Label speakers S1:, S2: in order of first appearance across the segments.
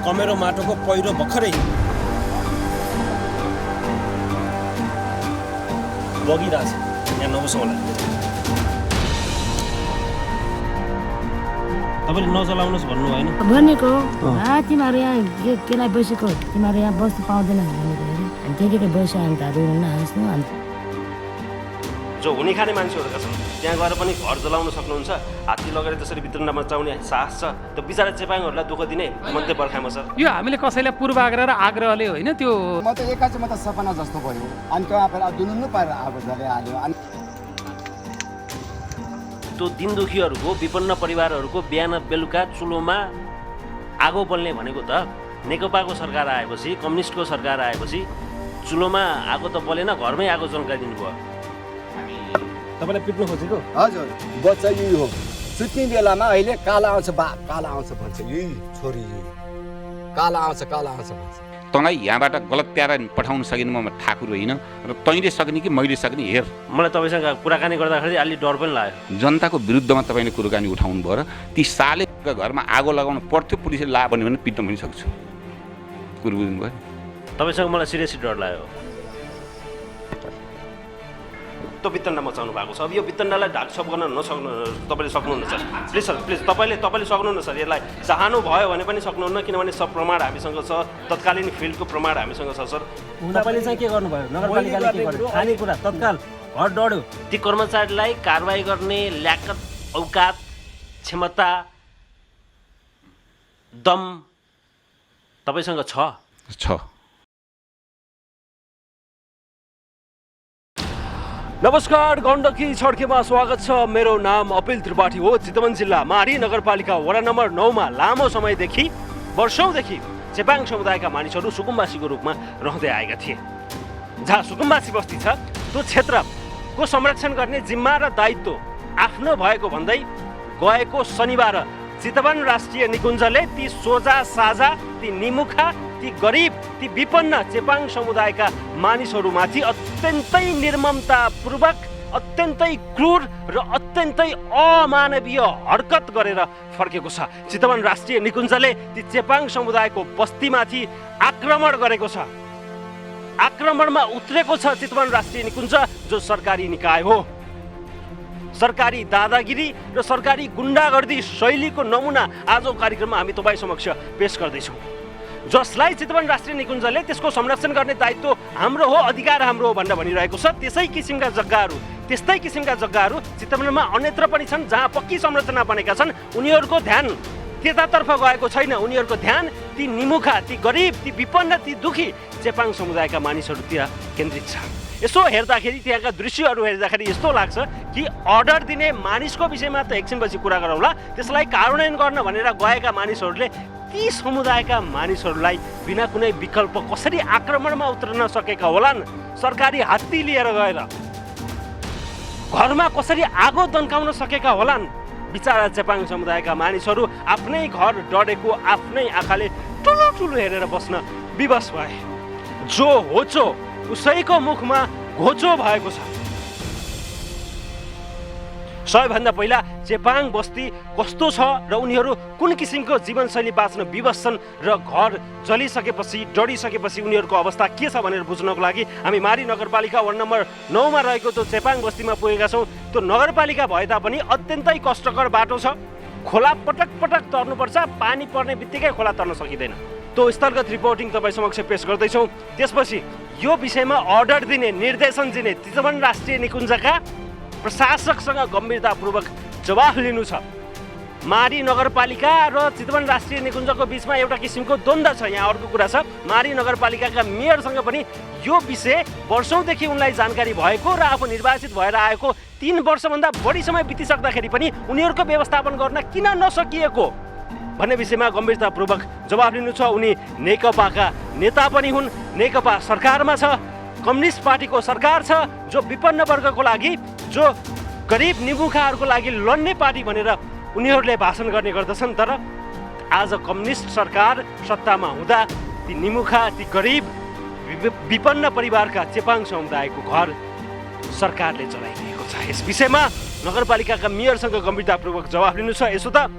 S1: कमेरो माटोको पहिरो भर्खरै बगिरहेछ। यहाँ नबसौँ होला। तपाईँले नचलाउनुहोस् भन्नु होइन
S2: भनेको तिमीहरू यहाँ केलाई बसेको तिमीहरू यहाँ बस्नु पाउँदैन भनेको अनि त्यतिकै बस्यो अनि त नहाँस्नु अनि
S1: जो हुने खाने मान्छेहरूका छन् त्यहाँ गएर पनि घर जलाउन सक्नुहुन्छ। हात्ती लगेर त्यसरी भित्र नमचाउने साहस छ। त्यो बिचरा चेपाङहरूलाई दुःख दिने मध्य बर्खामा सर
S3: यो हामीले कसैलाई पूर्वाग्रह र आग्रहले होइन त्यो
S4: म त एकाचोटि म त सपना जस्तो भयो अनि त्यो आफूले दुनुन्नु पारेर आगो जलाइहाल्यो अनि
S1: त्यो दिन दुखीहरूको विपन्न परिवारहरूको बिहान बेलुका चुलोमा आगो बल्ने भनेको त नेकपाको सरकार आएपछि कम्युनिस्टको सरकार आएपछि चुलोमा आगो त बलेन घरमै आगो चल्काइदिनु भयो। तपाईँलाई पिट्नु खोजेको
S4: हजुर बच्चा यही हो सुत्ने बेलामा अहिले काला आउँछ काला आउँछ भन्छ यही छोरी काला आउँछ भन्छ।
S5: तँलाई यहाँबाट गलत प्यारा पठाउन सकिने म ठाकुर होइन र तैँले सक्ने कि मैले सक्ने हेर।
S1: मलाई तपाईँसँग कुराकानी गर्दाखेरि अलि डर पनि लाग्यो।
S5: जनताको विरुद्धमा तपाईँले कुराकानी उठाउनु भयो र ती सालेका घरमा आगो लगाउनु पर्थ्यो पुलिसले ला भन्यो भने पिट्न पनि सक्छु। कुरो बुझ्नुभयो?
S1: तपाईँसँग मलाई सिरियसली डर लाग्यो। त्यो वितण्डा मचाउनु भएको छ। अब यो वितण्डालाई ढाकछोप गर्न तपाईँले सक्नुहुन्न सर। प्लिज सर प्लिज तपाईँले सक्नुहुन्न सर। यसलाई चाहनु भयो भने पनि सक्नुहुन्न किनभने सब प्रमाण हामीसँग छ। तत्कालीन फिल्डको प्रमाण हामीसँग छ सर। तपाईँले चाहिँ के गर्नुभयो? नगरपालिकाले के गर्यो? खानेकुरा तत्काल घर डढ्यो। ती कर्मचारीलाई कारबाही गर्ने ल्याकत औकात क्षमता दम तपाईँसँग छ। नमस्कार, गण्डकी छड्केमा स्वागत छ। मेरो नाम अपिल त्रिपाठी हो। चितवन जिल्ला माडी नगरपालिका वडा नम्बर 9 मा लामो समयदेखि वर्षौंदेखि चेपाङ समुदायका मानिसहरू सुकुम्बासीको रूपमा रहँदै आएका थिए। जहाँ सुकुम्बासी बस्ती छ त्यो क्षेत्रको संरक्षण गर्ने जिम्मा र दायित्व आफ्नो भएको भन्दै गएको शनिबार चितवन राष्ट्रिय निकुञ्जले ती सोझा साझा ती निमुखा ती गरिब ती विपन्न चेपाङ समुदायका मानिसहरूमाथि अत्यन्तै निर्ममतापूर्वक अत्यन्तै क्रूर र अत्यन्तै अमानवीय हरकत गरेर फर्केको छ। चितवन राष्ट्रिय निकुञ्जले ती चेपाङ समुदायको बस्तीमाथि आक्रमण गरेको छ। आक्रमणमा उत्रेको छ चितवन राष्ट्रिय निकुञ्ज जो सरकारी निकाय हो। सरकारी दादागिरी र सरकारी गुन्डागर्दी शैलीको नमुना आजको कार्यक्रममा हामी तपाईँ समक्ष पेश गर्दैछौँ। जसलाई चितवन राष्ट्रिय निकुञ्जले त्यसको संरक्षण गर्ने दायित्व हाम्रो हो, अधिकार हाम्रो हो भनेर भनिरहेको छ। त्यस्तै किसिमका जग्गाहरू चितवनमा अन्यत्र पनि छन् जहाँ पक्की संरचना बनेका छन्। उनीहरूको ध्यान त्यतातर्फ गएको छैन। उनीहरूको ध्यान ती निमुखा ती गरिब ती विपन्न ती दुखी चेपाङ समुदायका मानिसहरूतिर केन्द्रित छ। यसो हेर्दाखेरि त्यहाँका दृश्यहरू हेर्दाखेरि यस्तो लाग्छ कि अर्डर दिने मानिसको विषयमा त एकछिनपछि कुरा गरौँला। त्यसलाई कार्यान्वयन गर्न भनेर गएका मानिसहरूले ती समुदायका मानिसहरूलाई बिना कुनै विकल्प कसरी आक्रमणमा उत्रन सकेका होलान्? सरकारी हात्ती लिएर गएर घरमा कसरी आगो दन्काउन सकेका होलान्? बिचारा चेपाङ समुदायका मानिसहरू आफ्नै घर डढेको आफ्नै आँखाले ठुलो हेरेर बस्न विवश भए। जो होचो उसैको मुखमा घोचो भएको छ। सबैभन्दा पहिला चेपाङ बस्ती कस्तो छ र उनीहरू कुन किसिमको जीवनशैली बाँच्न विवश छन् र घर जलिसकेपछि डढिसकेपछि उनीहरूको अवस्था के छ भनेर बुझ्नको लागि हामी माडी नगरपालिका वार्ड नम्बर 9 मा रहेको त्यो चेपाङ बस्तीमा पुगेका छौँ। त्यो नगरपालिका भए तापनि अत्यन्तै कष्टकर बाटो छ। खोला पटक तर्नुपर्छ। पानी पर्ने बित्तिकै खोला तर्न सकिँदैन। त्यो स्थलगत रिपोर्टिङ तपाईँ समक्ष पेश गर्दैछौँ। त्यसपछि यो विषयमा अर्डर दिने निर्देशन दिने चितवन राष्ट्रिय निकुञ्जका प्रशासकसँग गम्भीरतापूर्वक जवाफ लिनु छ। माडी नगरपालिका र चितवन राष्ट्रिय निकुञ्जको बिचमा एउटा किसिमको द्वन्द्व छ। यहाँ अर्को कुरा छ, माडी नगरपालिकाका मेयरसँग पनि यो विषय वर्षौंदेखि उनलाई जानकारी भएको र आफू निर्वाचित भएर आएको 3 वर्षभन्दा बढी समय बितिसक्दाखेरि पनि उनीहरूको व्यवस्थापन गर्न किन नसकिएको भन्ने विषयमा गम्भीरतापूर्वक जवाफ लिनु छ। उनी नेकपाका नेता पनि हुन्। नेकपा सरकारमा छ। कम्युनिस्ट पार्टीको सरकार छ जो विपन्न वर्गको लागि जो गरिब निमुखाहरूको लागि लड्ने पार्टी भनेर उनीहरूले भाषण गर्ने गर्दछन्। तर आज कम्युनिस्ट सरकार सत्तामा हुँदा ती निमुखा ती गरिब विपन्न परिवारका चेपाङ समुदायको घर सरकारले चलाइरहेको छ। यस विषयमा नगरपालिकाका मेयरसँग गम्भीरतापूर्वक जवाफ लिनु छ। यसो त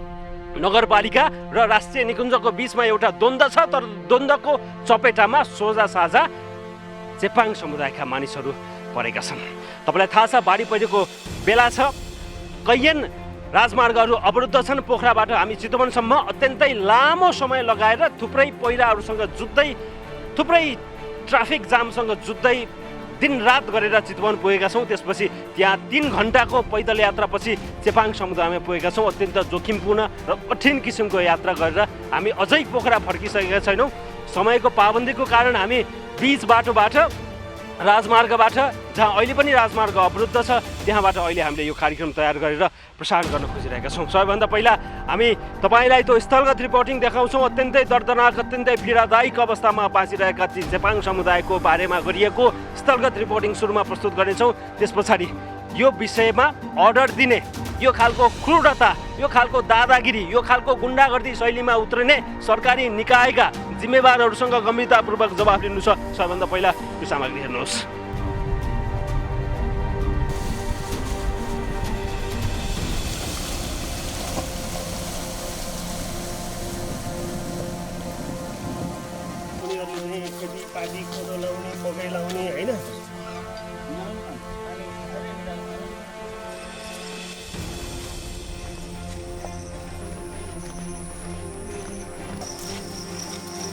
S1: नगरपालिका र राष्ट्रिय निकुञ्जको बीचमा एउटा द्वन्द्व छ, तर द्वन्द्वको चपेटामा सोझा साझा चेपाङ समुदायका मानिसहरू परेका छन्। तपाईँलाई थाहा छ बाढी पहिरोको बेला छ, कैयन राजमार्गहरू अवरुद्ध छन्। पोखराबाट हामी चितवनसम्म अत्यन्तै लामो समय लगाएर थुप्रै पहिराहरूसँग जुझ्दै, थुप्रै ट्राफिक जामसँग जुझ्दै दिनरात गरेर चितवन पुगेका छौँ। त्यसपछि त्यहाँ 3 घन्टाको पैदल यात्रापछि चेपाङ समुदायमा पुगेका छौँ। अत्यन्त जोखिमपूर्ण र कठिन किसिमको यात्रा गरेर हामी अझै पोखरा फर्किसकेका छैनौँ। समयको पाबन्दीको कारण हामी बीच बाटोबाट, राजमार्गबाट, जहाँ अहिले पनि राजमार्ग अवरुद्ध छ, त्यहाँबाट अहिले हामीले यो कार्यक्रम तयार गरेर प्रसारण गर्न खोजिरहेका छौँ। सबैभन्दा पहिला हामी तपाईँलाई त्यो स्थलगत रिपोर्टिङ देखाउँछौँ। अत्यन्तै दर्दनाक, अत्यन्तै पीडादायक अवस्थामा बाँचिरहेका ती चेपाङ समुदायको बारेमा गरिएको स्थलगत रिपोर्टिङ सुरुमा प्रस्तुत गर्नेछौँ। त्यस पछाडि यो विषयमा अर्डर दिने, यो खालको क्रूरता, यो खालको दादागिरी, यो खालको गुन्डागर्दी शैलीमा उत्रने सरकारी निकायका जिम्मेवारहरूसँग गम्भीरतापूर्वक जवाफ लिनु छ। सबैभन्दा पहिला यो सामग्री हेर्नुहोस्।
S6: उनीहरूले खेतीपाती कोदो लाउने, मकै लाउने होइन।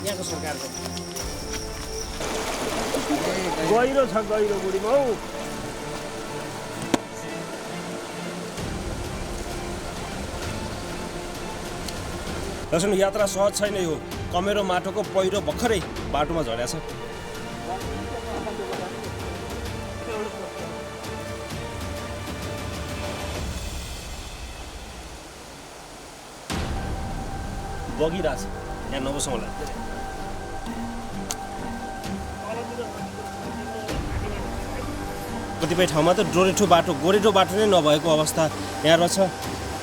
S6: यहाँको सरकारको गहिरो छ, गहिरो बुढीमा हौ। दर्शन यात्रा सहज छैन। यो कमेरो माटोको पहिरो भर्खरै बाटोमा झरेको छ। बगिरहेछ, यहाँ नबसौँ होला। कतिपय ठाउँमा त गोरेटो बाटो नै नभएको अवस्था यहाँ रहेछ।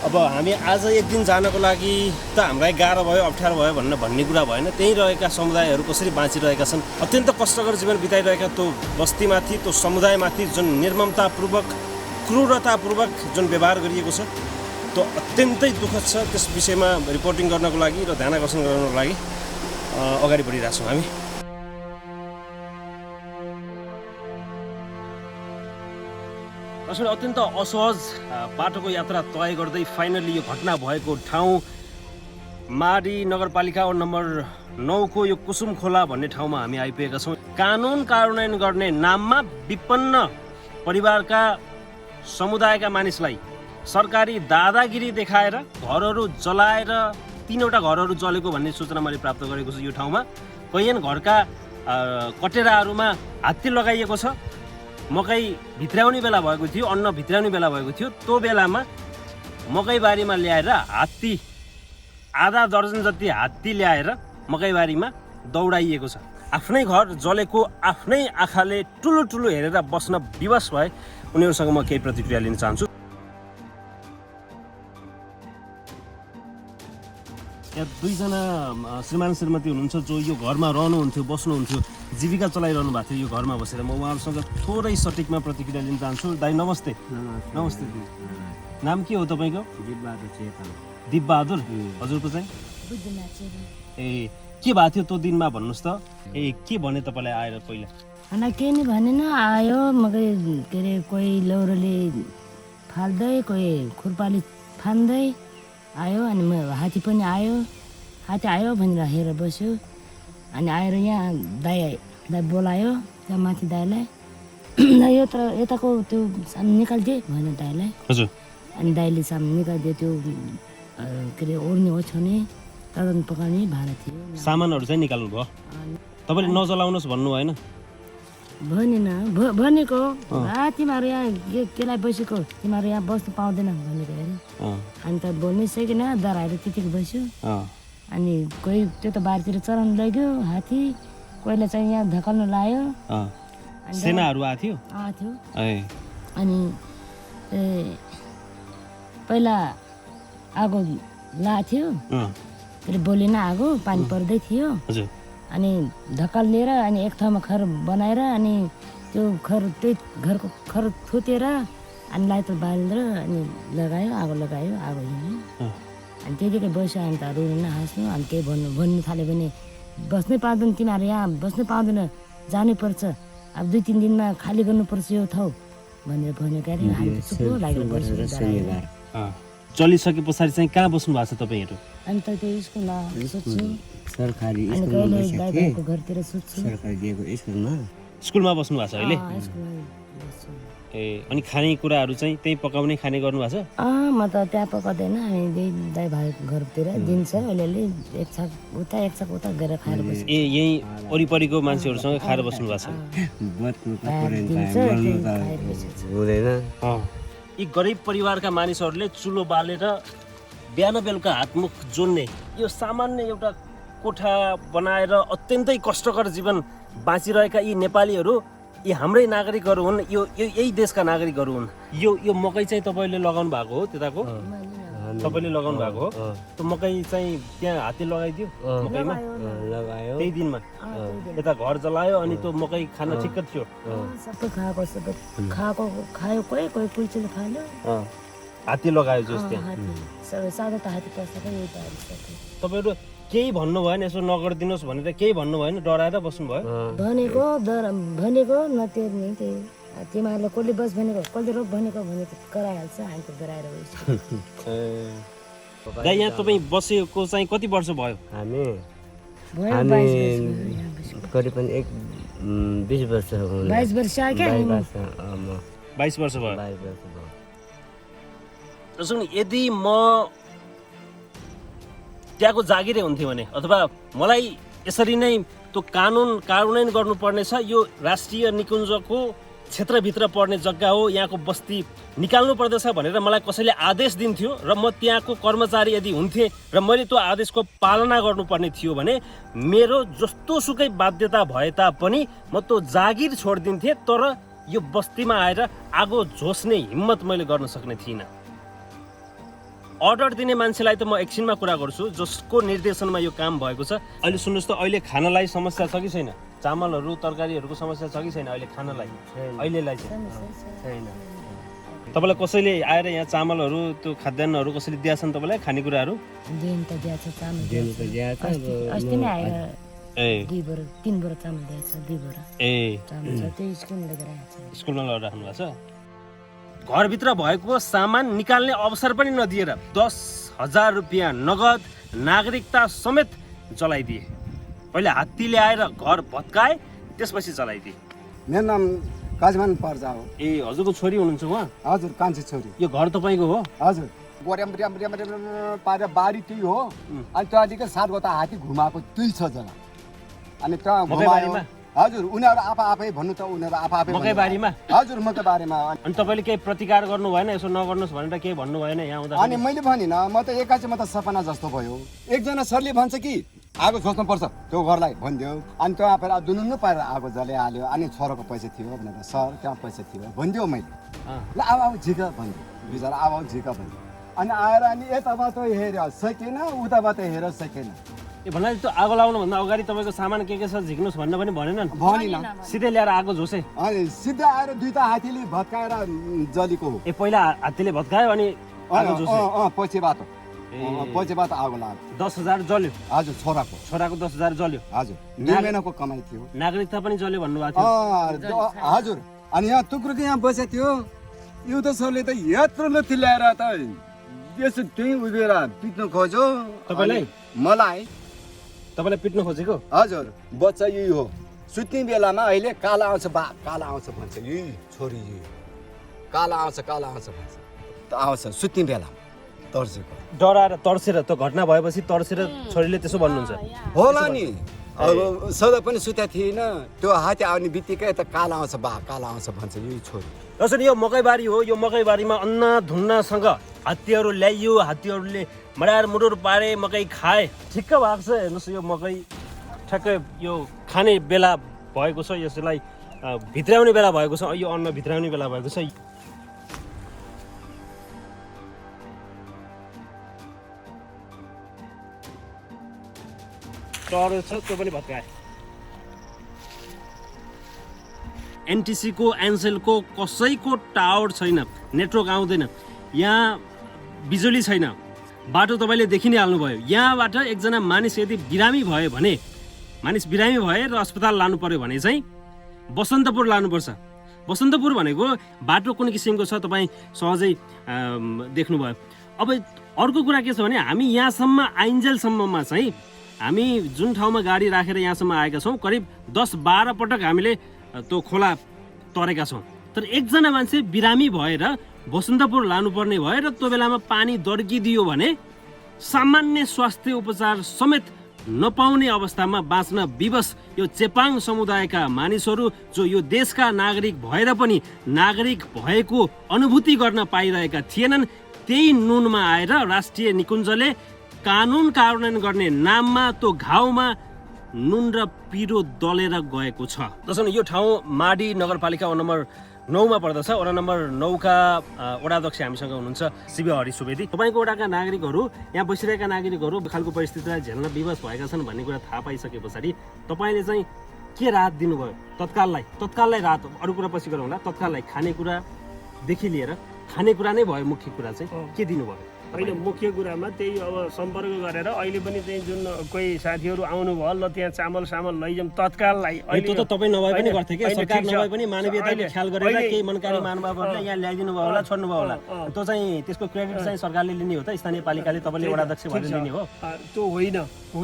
S6: अब हामी आज एक दिन जानको लागि त हामीलाई गाह्रो भयो, अप्ठ्यारो भयो भन्ने कुरा भएन। त्यहीँ रहेका समुदायहरू कसरी बाँचिरहेका छन्, अत्यन्त कष्टकर जीवन बिताइरहेका त्यो बस्तीमाथि, त्यो समुदायमाथि जुन निर्ममतापूर्वक, क्रूरतापूर्वक जुन व्यवहार गरिएको छ, त्यो अत्यन्तै दुःखद छ। त्यस विषयमा रिपोर्टिङ गर्नको लागि र ध्यान आकर्षण गर्नको लागि अगाडि बढिरहेछौँ हामी। असले अत्यन्त असहज बाटोको यात्रा तय गर्दै फाइनली यो घटना भएको ठाउँ माडी नगरपालिका वडा नम्बर 9 को यो कुसुम खोला भन्ने ठाउँमा हामी आइपुगेका छौँ। कानुन कार्यान्वयन गर्ने नाममा विपन्न परिवारका समुदायका मानिसलाई सरकारी दादागिरी देखाएर घरहरू जलाएर 3वटा घरहरू जलेको भन्ने सूचना मैले प्राप्त गरेको छु। यो ठाउँमा कैयन घरका कटेराहरूमा हात्ती लगाइएको छ। मकै भित्राउने बेला भएको थियो, अन्न भित्राउने बेला भएको थियो। त्यो बेलामा मकैबारीमा ल्याएर हात्ती, आधा दर्जन जति हात्ती ल्याएर मकैबारीमा दौडाइएको छ। आफ्नै घर जलेको आफ्नै आँखाले ठुलो हेरेर बस्न विवश भए उनीहरूसँग म केही प्रतिक्रिया लिन चाहन्छु। यहाँ 2 जना श्रीमान श्रीमती हुनुहुन्छ जो यो घरमा रहनुहुन्थ्यो, बस्नुहुन्थ्यो, जीविका चलाइरहनु भएको थियो यो घरमा बसेर। म उहाँहरूसँग थोरै सटिकमा प्रतिक्रिया लिन चाहन्छु। दाइ नमस्ते। नमस्ते। नाम के हो तपाईँको? दिपबहादुर। हजुरको चाहिँ? ए, के भएको थियो त्यो दिनमा भन्नुहोस् त। ए, के भने तपाईँलाई आएर पहिला?
S2: खाना केही नै भनेन। आयो मकै के अरे कोही लौरोले फाल्दै, कोही खुर्पाले फान्दै आयो। अनि हात्ती पनि आयो। हात्ती आयो भनेर हेरेर बस्यो। अनि आएर यहाँ दाइ बोलायो, त्यहाँ माथि दाइलाई यताको त्यो सामान निकालिदिए भनेर दाइलाई।
S6: हजुर।
S2: अनि दाइले सामान निकालिदियो। त्यो के अरे ओर्ने ओछ्याउने, तदन पकाउने भाँडा थियो।
S6: सामानहरू चाहिँ निकाल्नु भयो? तपाईँले नजलाउनुहोस् भन्नु भएन?
S2: भनेन, भनेको तिमीहरू यहाँ केलाई बसेको, तिमीहरू यहाँ बस्नु पाउँदैन भनेको अरे। अनि त बोल्नै सकेन, डराएर त्यतिकै बस्यो। अनि कोही त्यो त बारीतिर चराउनु लग्यो हात्ती, कोहीलाई चाहिँ यहाँ धकाल्नु लायो।
S6: सेनाहरू आएको
S2: थियो। अनि पहिला आगो लाथ्यो, फेरि बोलेन, आगो पानी पर्दै थियो। अनि ढकाल लिएर अनि एक ठाउँमा खर बनाएर अनि त्यो त्यही घरको खर थुतेर अनि लाइटर बालेर अनि लगायो, आगो लगायो, आगो हिँड्यो। अनि त्यतिकै बस्यो अनि त रुनु हाँस्नु अनि केही भन्नु थाल्यो भने बस्नै पाउँदैन तिमीहरू यहाँ बस्नै पाउँदैन जानैपर्छ अब 2-3 दिनमा खाली गर्नुपर्छ यो ठाउँ भनेर भन्यो क्यारे हामी त चुप्पो लागेर बस्यो
S6: चलिसके पछाडि चाहिँ कहाँ बस्नु भएको छ तपाईँहरू
S2: अनि त त्यो स्कुलमा सुत्छु
S7: सरकारी
S2: अनि कहिले दाइबाको घरतिर सुत्छु
S7: सरकारी दिएको स्कुलमा
S6: स्कुलमा बस्नु भएको छ अहिले
S2: स्कुलमा बस्छु
S6: ए अनि खानेकुराहरू चाहिँ त्यही पकाउने खाने गर्नु भएको छ
S2: म त त्यहाँ पकाउँदैन हामी दाइ भाइ घरतिर दिन्छ अलिअलि एक छाक उता गएर खाएर बस्छ
S6: ए यहीँ वरिपरिको मान्छेहरूसँग खाएर बस्नु भएको छ
S7: बत्नु त
S2: दिन्छ त्यही खाएर बसेको
S7: हुँदैन
S6: यी गरिब परिवारका मानिसहरूले चुलो बालेर बिहान बेलुका हातमुख जोड्ने यो सामान्य एउटा कोठा बनाएर अत्यन्तै कष्टकर जीवन बाँचिरहेका यी नेपालीहरू यी हाम्रै नागरिकहरू हुन् यो यही देशका नागरिकहरू हुन् यो मकै चाहिँ तपाईँले लगाउनु भएको हो त्यताको तपाईँले लगाउनु भएको हो त्यो मकै चाहिँ त्यहाँ हातले लगाइदियो मकैमा
S7: लगायो
S6: त्यही दिनमा यता घर जलायो अनि त्यो मकै खान ठिक्क थियो
S2: सबै खाएको खायो कोही कुल्चीले खायो
S6: हात्ती लगायो जस त्यहाँ
S2: हात्ती सबै सादा त हात्ती पर्छ खै यो त
S6: तपाईँहरू केही भन्नु भएन यसो नगरिदिनुहोस् भनेर केही भन्नु भएन डराएर बस्नुभयो
S2: भनेको नतेर्ने त्यही तिमीहरूले कसले बस भनेको कसले रोक भनेको भने त कराइहाल्छ हामी त डराएर
S6: दाइ यहाँ तपाईँ बसेको चाहिँ कति वर्ष भयो
S7: हामी
S2: भयो
S7: हामी
S2: 22
S7: करिबन 20 वर्ष हो
S2: 22 वर्ष क्या
S6: 22 वर्ष भयो
S7: 22 वर्ष भयो
S6: सुन यदि म त्यहाँको जागिरै हुन्थ्यो भने अथवा मलाई यसरी नै त्यो कानुन कार्यान्वयन गर्नुपर्ने छ यो राष्ट्रिय निकुञ्जको क्षेत्रभित्र पर्ने जग्गा हो यहाँको बस्ती निकाल्नु पर्दछ भनेर मलाई कसैले आदेश दिन्थ्यो र म त्यहाँको कर्मचारी यदि हुन्थेँ र मैले त्यो आदेशको पालना गर्नुपर्ने थियो भने मेरो जस्तो सुकै बाध्यता भए तापनि म त्यो जागिर छोडिदिन्थेँ तर यो बस्तीमा आएर आगो झोस्ने हिम्मत मैले गर्न सक्ने थिइनँ अर्डर दिने मान्छेलाई त म एकछिनमा कुरा गर्छु जसको निर्देशनमा यो काम भएको छ अहिले सुन्नुहोस् त अहिले खानलाई समस्या छ कि छैन चामलहरू तरकारीहरूको समस्या छ कि छैन अहिले खानलाई अहिलेलाई छैन तपाईँलाई कसैले आएर यहाँ चामलहरू त्यो खाद्यान्नहरू कसैले दिएछन् तपाईँलाई खानेकुराहरू
S2: दिन त दिएछ चामल
S7: दिनु त दिएछ
S2: अस्ति नै आएर
S6: ए
S2: 2 बोरा 3 बोरा चामल दिएछ 2 बोरा
S6: ए
S2: चामल छ त्यो स्कुलमा लगेर आएको छ
S6: स्कुलमा लगेर राख्नु भएको छ घरभित्र भएको सामान निकाल्ने अवसर पनि नदिएर 10,000 रुपियाँ नगद नागरिकता समेत जलाइदिए पहिले हात्तीले आएर घर भत्काए त्यसपछि जलाइदिए
S4: मेरो नाम काजमान पर्जा हो
S6: ए हजुरको छोरी हुनुहुन्छ उहाँ
S4: हजुर कान्छी छोरी
S6: यो घर तपाईँको हो
S4: हजुर गोर्याम पारेर बारी त्यही हो अनि त्यहाँदेखि 7 वटा हात्ती घुमाएको 2 छ जग्गा अनि त्यहाँ घुमायो हजुर उनीहरू आफै भन्नु त उनीहरू आफै
S6: मकैबारीमा
S4: हजुर मकैबारीमा
S6: अनि तपाईँले केही प्रतिकार गर्नु भएन यसो नगर्नुहोस् भनेर केही भन्नु भएन यहाँ आउँदा
S4: अनि मैले भनिनँ म त एकाचि म त सपना जस्तो भयो एकजना सरले भन्छ कि आगो झोस्नु पर्छ त्यो घरलाई भनिदियो अनि त्यहाँ फेरि दुनुन्नु पारेर आगो जलाइहाल्यो अनि छोराको पैसा थियो भनेर सर त्यहाँ पैसा थियो भनिदियो मैले ल अब झिक भनिदियो बिचरा अब झिक भनिदियो अनि आएर अनि यताबाट हेर सकेन उताबाट हेर सकेन
S6: ए भन्नाले त्यो आगो लाउनुभन्दा अगाडि तपाईँको सामान के छ झिक्नुहोस् भन्न पनि भनेनन्
S4: भनिन
S6: सिधै ल्याएर आगो झोसे
S4: अनि सिधै आएर 2टा हात्तीले भत्काएर जलेको हो
S6: ए पहिला हात्तीले भत्कायो अनि आगो झोसे
S4: पछिबाट आगो लाग्यो
S6: 10,000 जल्यो
S4: हजुर
S6: छोराको 10,000 जल्यो
S4: हजुर 2 महिनाको कमाइ थियो
S6: नागरिकता पनि जल्यो भन्नुभएको थियो
S4: हजुर अनि यहाँ टुक्रोको यहाँ बसेको थियो यो त सरले त यत्रो लथी ल्याएर त यसो त्यही उभिएर पिट्नु खोज्यो
S6: तपाईँलाई
S4: मलाई
S6: तपाईँलाई पिट्नु खोजेको
S4: हजुर बच्चा यही हो सुत्ने बेलामा अहिले काला आउँछ काला आउँछ भन्छ यही छोरी यही काला आउँछ भन्छ त आउँछ सुत्ने बेलामा तर्सेको
S6: डराएर तर्सेर त्यो घटना भएपछि तर्सेर छोरीले त्यसो भन्नुहुन्छ
S4: होला नि अब सदा पनि सुत्या थिएन त्यो हात्ती आउने बित्तिकै त काला आउँछ भन्छ यही छोरी
S6: जसरी यो मकैबारी हो यो मकैबारीमा अन्न धुन्नसँग हात्तीहरू ल्याइयो हात्तीहरूले मडार मुडुर पारे मकै खाए ठिक्क भएको छ हेर्नुहोस् यो मकै ठ्याक्कै यो खाने बेला भएको छ यसलाई भित्राउने बेला भएको छ यो अन्न भित्राउने बेला भएको छ टर्च छ त्यो पनि भत्काए एनटिसीको एनसेलको कसैको टावर छैन नेटवर्क आउँदैन यहाँ बिजुली छैन बाटो तपाईँले देखि नै हाल्नुभयो। यहाँबाट एकजना मानिस यदि बिरामी भयो भने र अस्पताल लानु पर्यो भने चाहिँ बसन्तपुर लानुपर्छ। बसन्तपुर भनेको बाटो कुन किसिमको छ तपाईँ सहजै देख्नुभयो। अब अर्को कुरा के छ भने हामी यहाँसम्म आइन्जेलसम्ममा चाहिँ हामी जुन ठाउँमा गाडी राखेर यहाँसम्म आएका छौँ करिब 10-12 पटक हामीले त्यो खोला तरेका छौँ। तर एकजना मान्छे बिरामी भएर बसन्तपुर लानुपर्ने भयो र त्यो बेलामा पानी दर्किदियो भने सामान्य स्वास्थ्य उपचार समेत नपाउने अवस्थामा बाँच्न विवश यो चेपाङ समुदायका मानिसहरू जो यो देशका नागरिक भएर पनि नागरिक भएको अनुभूति गर्न पाइरहेका थिएनन्, त्यही नुनमा आएर राष्ट्रिय निकुञ्जले कानुन कार्यान्वयन गर्ने नाममा त्यो घाउमा नुन र पिरो दलेर गएको छ। जसमा यो ठाउँ माडी नगरपालिका वडा नम्बर 9 मा पर्दछ। वडा नम्बर 9 का वडाध्यक्ष हामीसँग हुनुहुन्छ शिव हरि सुवेदी। तपाईँको वडाका नागरिकहरू, यहाँ बसिरहेका नागरिकहरू खालको परिस्थितिलाई झेल्न विवश भएका छन् भन्ने कुरा थाहा पाइसके पछाडि तपाईँले चाहिँ के राहत दिनुभयो? तत्काललाई राहत, अरू कुरा पछि गरौँला। तत्काललाई खानेकुरादेखि लिएर, खानेकुरा नै भयो मुख्य कुरा चाहिँ, के दिनुभयो?
S8: होइन, मुख्य कुरामा त्यही अब सम्पर्क गरेर अहिले पनि चाहिँ जुन कोही साथीहरू आउनुभयो, ल त्यहाँ चामल सामल लैजाउँ तत्काललाई।
S6: त्यो त तपाईँ नभए पनि गर्थ्यो कि, सरकार नभए पनि मानवीयताको ख्याल गरेर केही मनकारी महानुभावहरूले यहाँ ल्याइदिनु भयो होला, छोड्नु भयो होला। त्यो चाहिँ त्यसको क्रेडिट चाहिँ सरकारले लिने हो त, स्थानीय पालिकाले तपाईँले वडाध्यक्ष भएर लिने हो?
S8: त्यो होइन।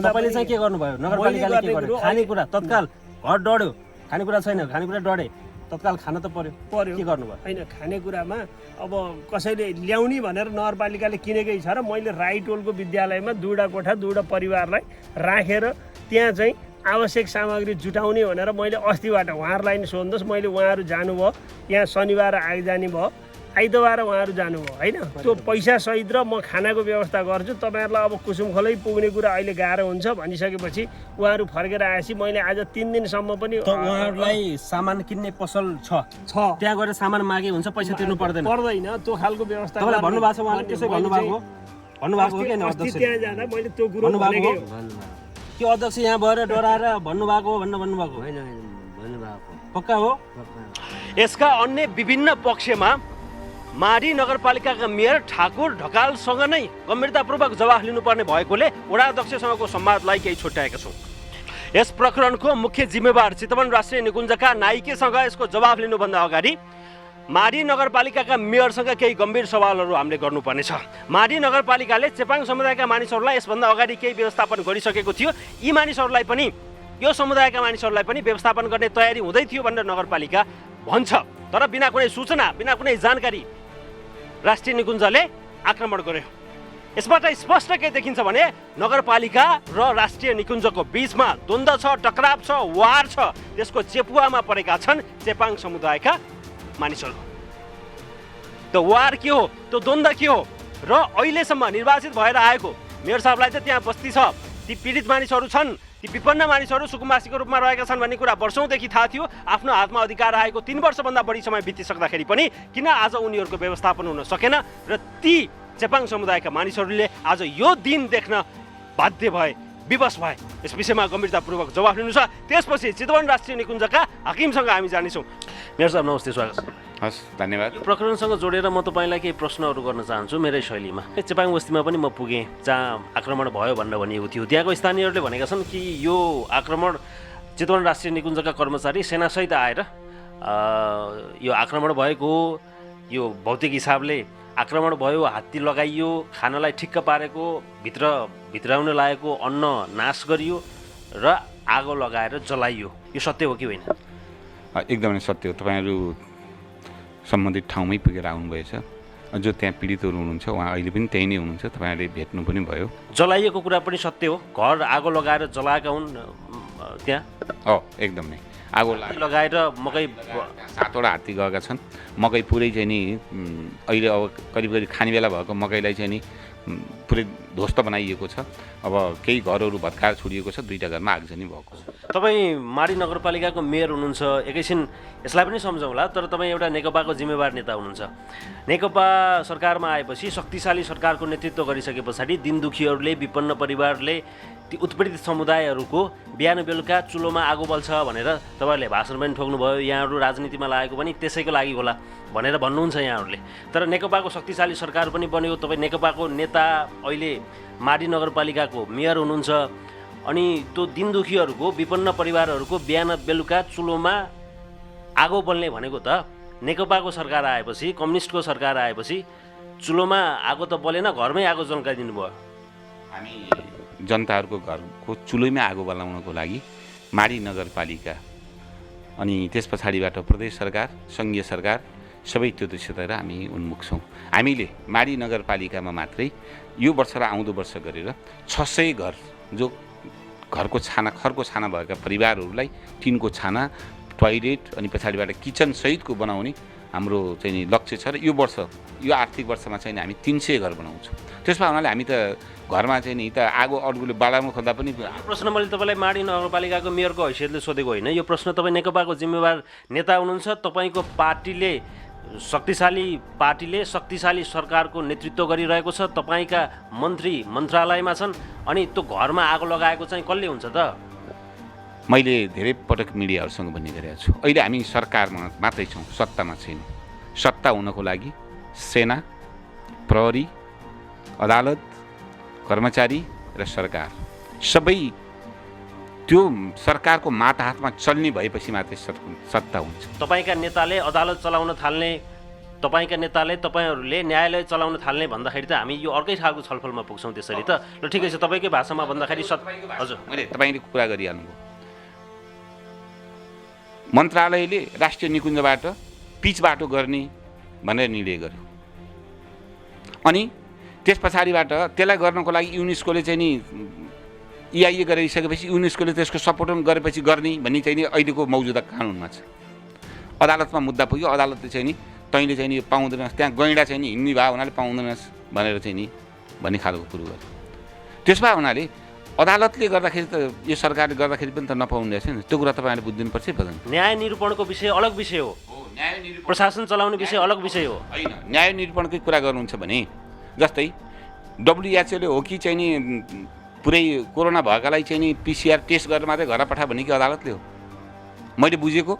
S6: तपाईँले चाहिँ के गर्नुभयो? नगरपालिकाले के गर्यो? खानेकुरा तत्काल घर डढ्यो, खानेकुरा छैन, खानेकुरा डढे, तत्काल खान त पर्यो, के गर्नुभयो?
S8: होइन, खानेकुरामा अब कसैले ल्याउने भनेर नगरपालिकाले किनेकै छ र मैले राईटोलको विद्यालयमा 2वटा कोठा 2वटा परिवारलाई राखेर त्यहाँ चाहिँ आवश्यक सामग्री जुटाउने भनेर मैले अस्तिबाट उहाँहरूलाई नि सोध्नुहोस्, मैले उहाँहरू जानुभयो, यहाँ शनिबार आइजाने भयो, आइतबार उहाँहरू जानुभयो होइन। त्यो पैसा सहित र म खानाको व्यवस्था गर्छु, तपाईँहरूलाई अब कुसुम खोलै पुग्ने कुरा अहिले गाह्रो हुन्छ भनिसकेपछि उहाँहरू फर्केर आएपछि मैले आज 3 दिनसम्म पनि
S6: उहाँहरूलाई सामान किन्ने पसल छ, त्यहाँ गएर सामान मागे हुन्छ, पैसा तिर्नु पर्दैन
S8: त्यो खालको व्यवस्था
S6: तपाईँलाई भन्नुभएको छ? उहाँले त्यसै भन्नुभएको हो कि अध्यक्ष?
S8: त्यहाँ जाँदा मैले त्यो कुरो भनेको
S6: के अध्यक्ष यहाँ भएर डराएर भन्नुभएको हो भन्नुभएको?
S7: होइन भन्नुभएको
S6: पक्का हो?
S1: यसका अन्य विभिन्न पक्षमा माडी नगरपालिकाका मेयर ठाकुर ढकालसँग नै गम्भीरतापूर्वक जवाफ लिनुपर्ने भएकोले वडाध्यक्षसँगको संवादलाई केही छुट्याएका छौँ। यस प्रकरणको मुख्य जिम्मेवार चितवन राष्ट्रिय निकुञ्जका नाइकेसँग यसको जवाफ लिनुभन्दा अगाडि माडी नगरपालिकाका मेयरसँग केही गम्भीर सवालहरू हामीले गर्नुपर्नेछ। माडी नगरपालिकाले चेपाङ समुदायका मानिसहरूलाई यसभन्दा अगाडि केही व्यवस्थापन गरिसकेको थियो। यी मानिसहरूलाई पनि, यो समुदायका मानिसहरूलाई पनि व्यवस्थापन गर्ने तयारी हुँदै थियो भनेर नगरपालिका भन्छ। तर बिना कुनै सूचना, बिना कुनै जानकारी राष्ट्रिय निकुञ्जले आक्रमण गर्यो। यसबाट स्पष्ट के देखिन्छ भने नगरपालिका र राष्ट्रिय निकुञ्जको बीचमा द्वन्द्व छ, टकराव छ, वार छ। त्यसको चेपुवामा परेका छन् चेपाङ समुदायका मानिसहरू। त्यो वार के हो, त्यो द्वन्द्व के हो र अहिलेसम्म निर्वाचित भएर आएको मेयर साहबलाई चाहिँ त्यहाँ बस्ती छ, ती पीडित मानिसहरू छन्, ती विपन्न मानिसहरू सुकुम्बासीको रूपमा रहेका छन् भन्ने कुरा वर्षौँदेखि थाहा थियो। आफ्नो हातमा अधिकार आएको 3 वर्षभन्दा बढी समय बितिसक्दाखेरि पनि किन आज उनीहरूको व्यवस्थापन हुन सकेन र ती चेपाङ समुदायका मानिसहरूले आज यो दिन देख्न बाध्य भए, विवश भए? यस विषयमा गम्भीरतापूर्वक जवाफ लिनु छ। त्यसपछि चितवन राष्ट्रिय निकुञ्जका हाकिमसँग हामी जानेछौँ। मेयर साहब नमस्ते, स्वागत छ।
S5: हस्, धन्यवाद।
S1: प्रकरणसँग जोडेर म तपाईँलाई केही प्रश्नहरू गर्न चाहन्छु मेरै शैलीमा। चेपाङ बस्तीमा पनि म पुगेँ जहाँ आक्रमण भयो भनेर भनिएको थियो। त्यहाँको स्थानीयहरूले भनेका छन् कि यो आक्रमण चितवन राष्ट्रिय निकुञ्जका कर्मचारी सेनासहित आएर यो आक्रमण भएको, यो भौतिक हिसाबले आक्रमण भयो, हात्ती लगाइयो, खानालाई ठिक्क पारेको, भित्राउन लागेको अन्न नाश गरियो र आगो लगाएर जलाइयो। यो सत्य हो कि होइन?
S5: एकदमै सत्य हो। तपाईँहरू सम्बन्धित ठाउँमै पुगेर आउनुभएछ। जो त्यहाँ पीडितहरू हुनुहुन्छ उहाँ अहिले पनि त्यही नै हुनुहुन्छ, तपाईँहरूले भेट्नु पनि भयो।
S1: जलाइएको कुरा पनि सत्य हो? घर आगो लगाएर जलाएका हुन् त्यहाँ?
S5: एकदमै आगो
S1: लगाएर मकै
S5: 7वटा हात्ती गएका छन्। मकै पुरै चाहिँ नि अहिले अब करिब खाने बेला भएको मकैलाई चाहिँ नि पुरै ध्वस्त बनाइएको छ। अब केही घरहरू भत्काएर छोडिएको छ, 2टा घरमा आगजनी भएको छ।
S1: तपाईँ माडी नगरपालिकाको मेयर हुनुहुन्छ, एकैछिन यसलाई पनि सम्झौँला, तर तपाईँ एउटा नेकपाको जिम्मेवार नेता हुनुहुन्छ। नेकपा सरकारमा आएपछि शक्तिशाली सरकारको नेतृत्व गरिसके पछाडि दिनदुखीहरूले, विपन्न परिवारले, ती उत्पीडित समुदायहरूको बिहान बेलुका चुलोमा आगो बल्छ भनेर तपाईँहरूले भाषण पनि ठोक्नुभयो। यहाँहरू राजनीतिमा लागेको पनि त्यसैको लागि होला।
S6: भनेर भन्नुहुन्छ यहाँहरूले। तर नेकपाको शक्तिशाली सरकार पनि बन्यो, तपाईँ नेकपाको नेता अहिले माडी नगरपालिकाको मेयर हुनुहुन्छ। अनि त्यो दिन दुखीहरूको विपन्न परिवारहरूको बिहान बेलुका चुलोमा आगो बल्ने भनेको त नेकपाको सरकार आएपछि, कम्युनिस्टको सरकार आएपछि चुलोमा आगो त बलेन, घरमै आगो जन्काइदिनु भयो।
S5: हामी जनताहरूको घरको चुलोमै आगो बलाउनको लागि माडी नगरपालिका अनि त्यस पछाडिबाट प्रदेश सरकार, सङ्घीय सरकार सबै त्यो दिशातिर हामी उन्मुख छौँ। हामीले माडी नगरपालिकामा मात्रै यो वर्ष र आउँदो वर्ष गरेर 600 घर जो घरको छाना भएका परिवारहरूलाई टिनको छाना, टोयलेट अनि पछाडिबाट किचन सहितको बनाउने हाम्रो चाहिँ नि लक्ष्य छ। र यो वर्ष, यो आर्थिक वर्षमा चाहिँ हामी 300 घर बनाउँछौँ। त्यसमा हुनाले हामी त घरमा चाहिँ नि त आगो अड्गुले बालाउनु खोज्दा पनि।
S6: यो प्रश्न मैले तपाईँलाई माडी नगरपालिकाको मेयरको हैसियतले सोधेको होइन। यो प्रश्न तपाईँ नेकपाको जिम्मेवार नेता हुनुहुन्छ। तपाईँको पार्टीले, शक्तिशाली पार्टीले शक्तिशाली सरकारको नेतृत्व गरिरहेको छ। तपाईँका मन्त्री मन्त्रालयमा छन्, अनि त्यो घरमा आगो लगाएको चाहिँ कसले हुन्छ त?
S5: मैले धेरै पटक मिडियाहरूसँग भन्ने गरेको छु, अहिले हामी सरकारमा मात्रै छौँ, सत्तामा छैनौँ। सत्ता हुनको लागि सेना, प्रहरी, अदालत, कर्मचारी र सरकार सबै त्यो सरकारको माता हातमा चल्ने भएपछि मात्रै सत्ता हुन्छ।
S6: तपाईँका नेताले अदालत चलाउन थाल्ने, तपाईँका नेताले, तपाईँहरूले न्यायालय चलाउन थाल्ने भन्दाखेरि त हामी यो अर्कै खालको छलफलमा पुग्छौँ। त्यसरी त ल ठिकै छ, तपाईँकै भाषामा भन्दाखेरि हजुर
S5: मैले तपाईँले कुरा गरिहाल्नुभयो। मन्त्रालयले राष्ट्रिय निकुञ्जबाट पिच बाटो गर्ने भनेर निर्णय गर्यो, अनि त्यस पछाडिबाट त्यसलाई गर्नको लागि युनेस्कोले चाहिँ नि EIA गरिसकेपछि युनेस्कोले त्यसको सपोर्ट गरेपछि गर्ने भन्ने चाहिँ नि अहिलेको मौजुदा कानुनमा छ। अदालतमा मुद्दा पुग्यो, अदालतले चाहिँ नि तैँले चाहिँ नि पाउँदैनस्, त्यहाँ गैँडा चाहिँ नि हिँड्ने भए हुनाले पाउँदैनस् भनेर चाहिँ नि भन्ने खालको कुरो गर्यो। त्यसमा हुनाले अदालतले गर्दाखेरि त यो सरकारले गर्दाखेरि पनि त नपाउने रहेछ नि। त्यो कुरा तपाईँहरूले बुझिदिनुपर्छ पर्दैन।
S6: न्याय निरूपणको विषय अलग विषय हो, प्रशासन चलाउने विषय अलग विषय हो।
S5: होइन, न्याय निरूपणकै कुरा गर्नुहुन्छ भने जस्तै WHO ले हो कि चाहिँ नि पुरै कोरोना भएकालाई चाहिँ नि PCR टेस्ट गरेर मात्रै घर पठा भने कि अदालतले हो? मैले बुझेको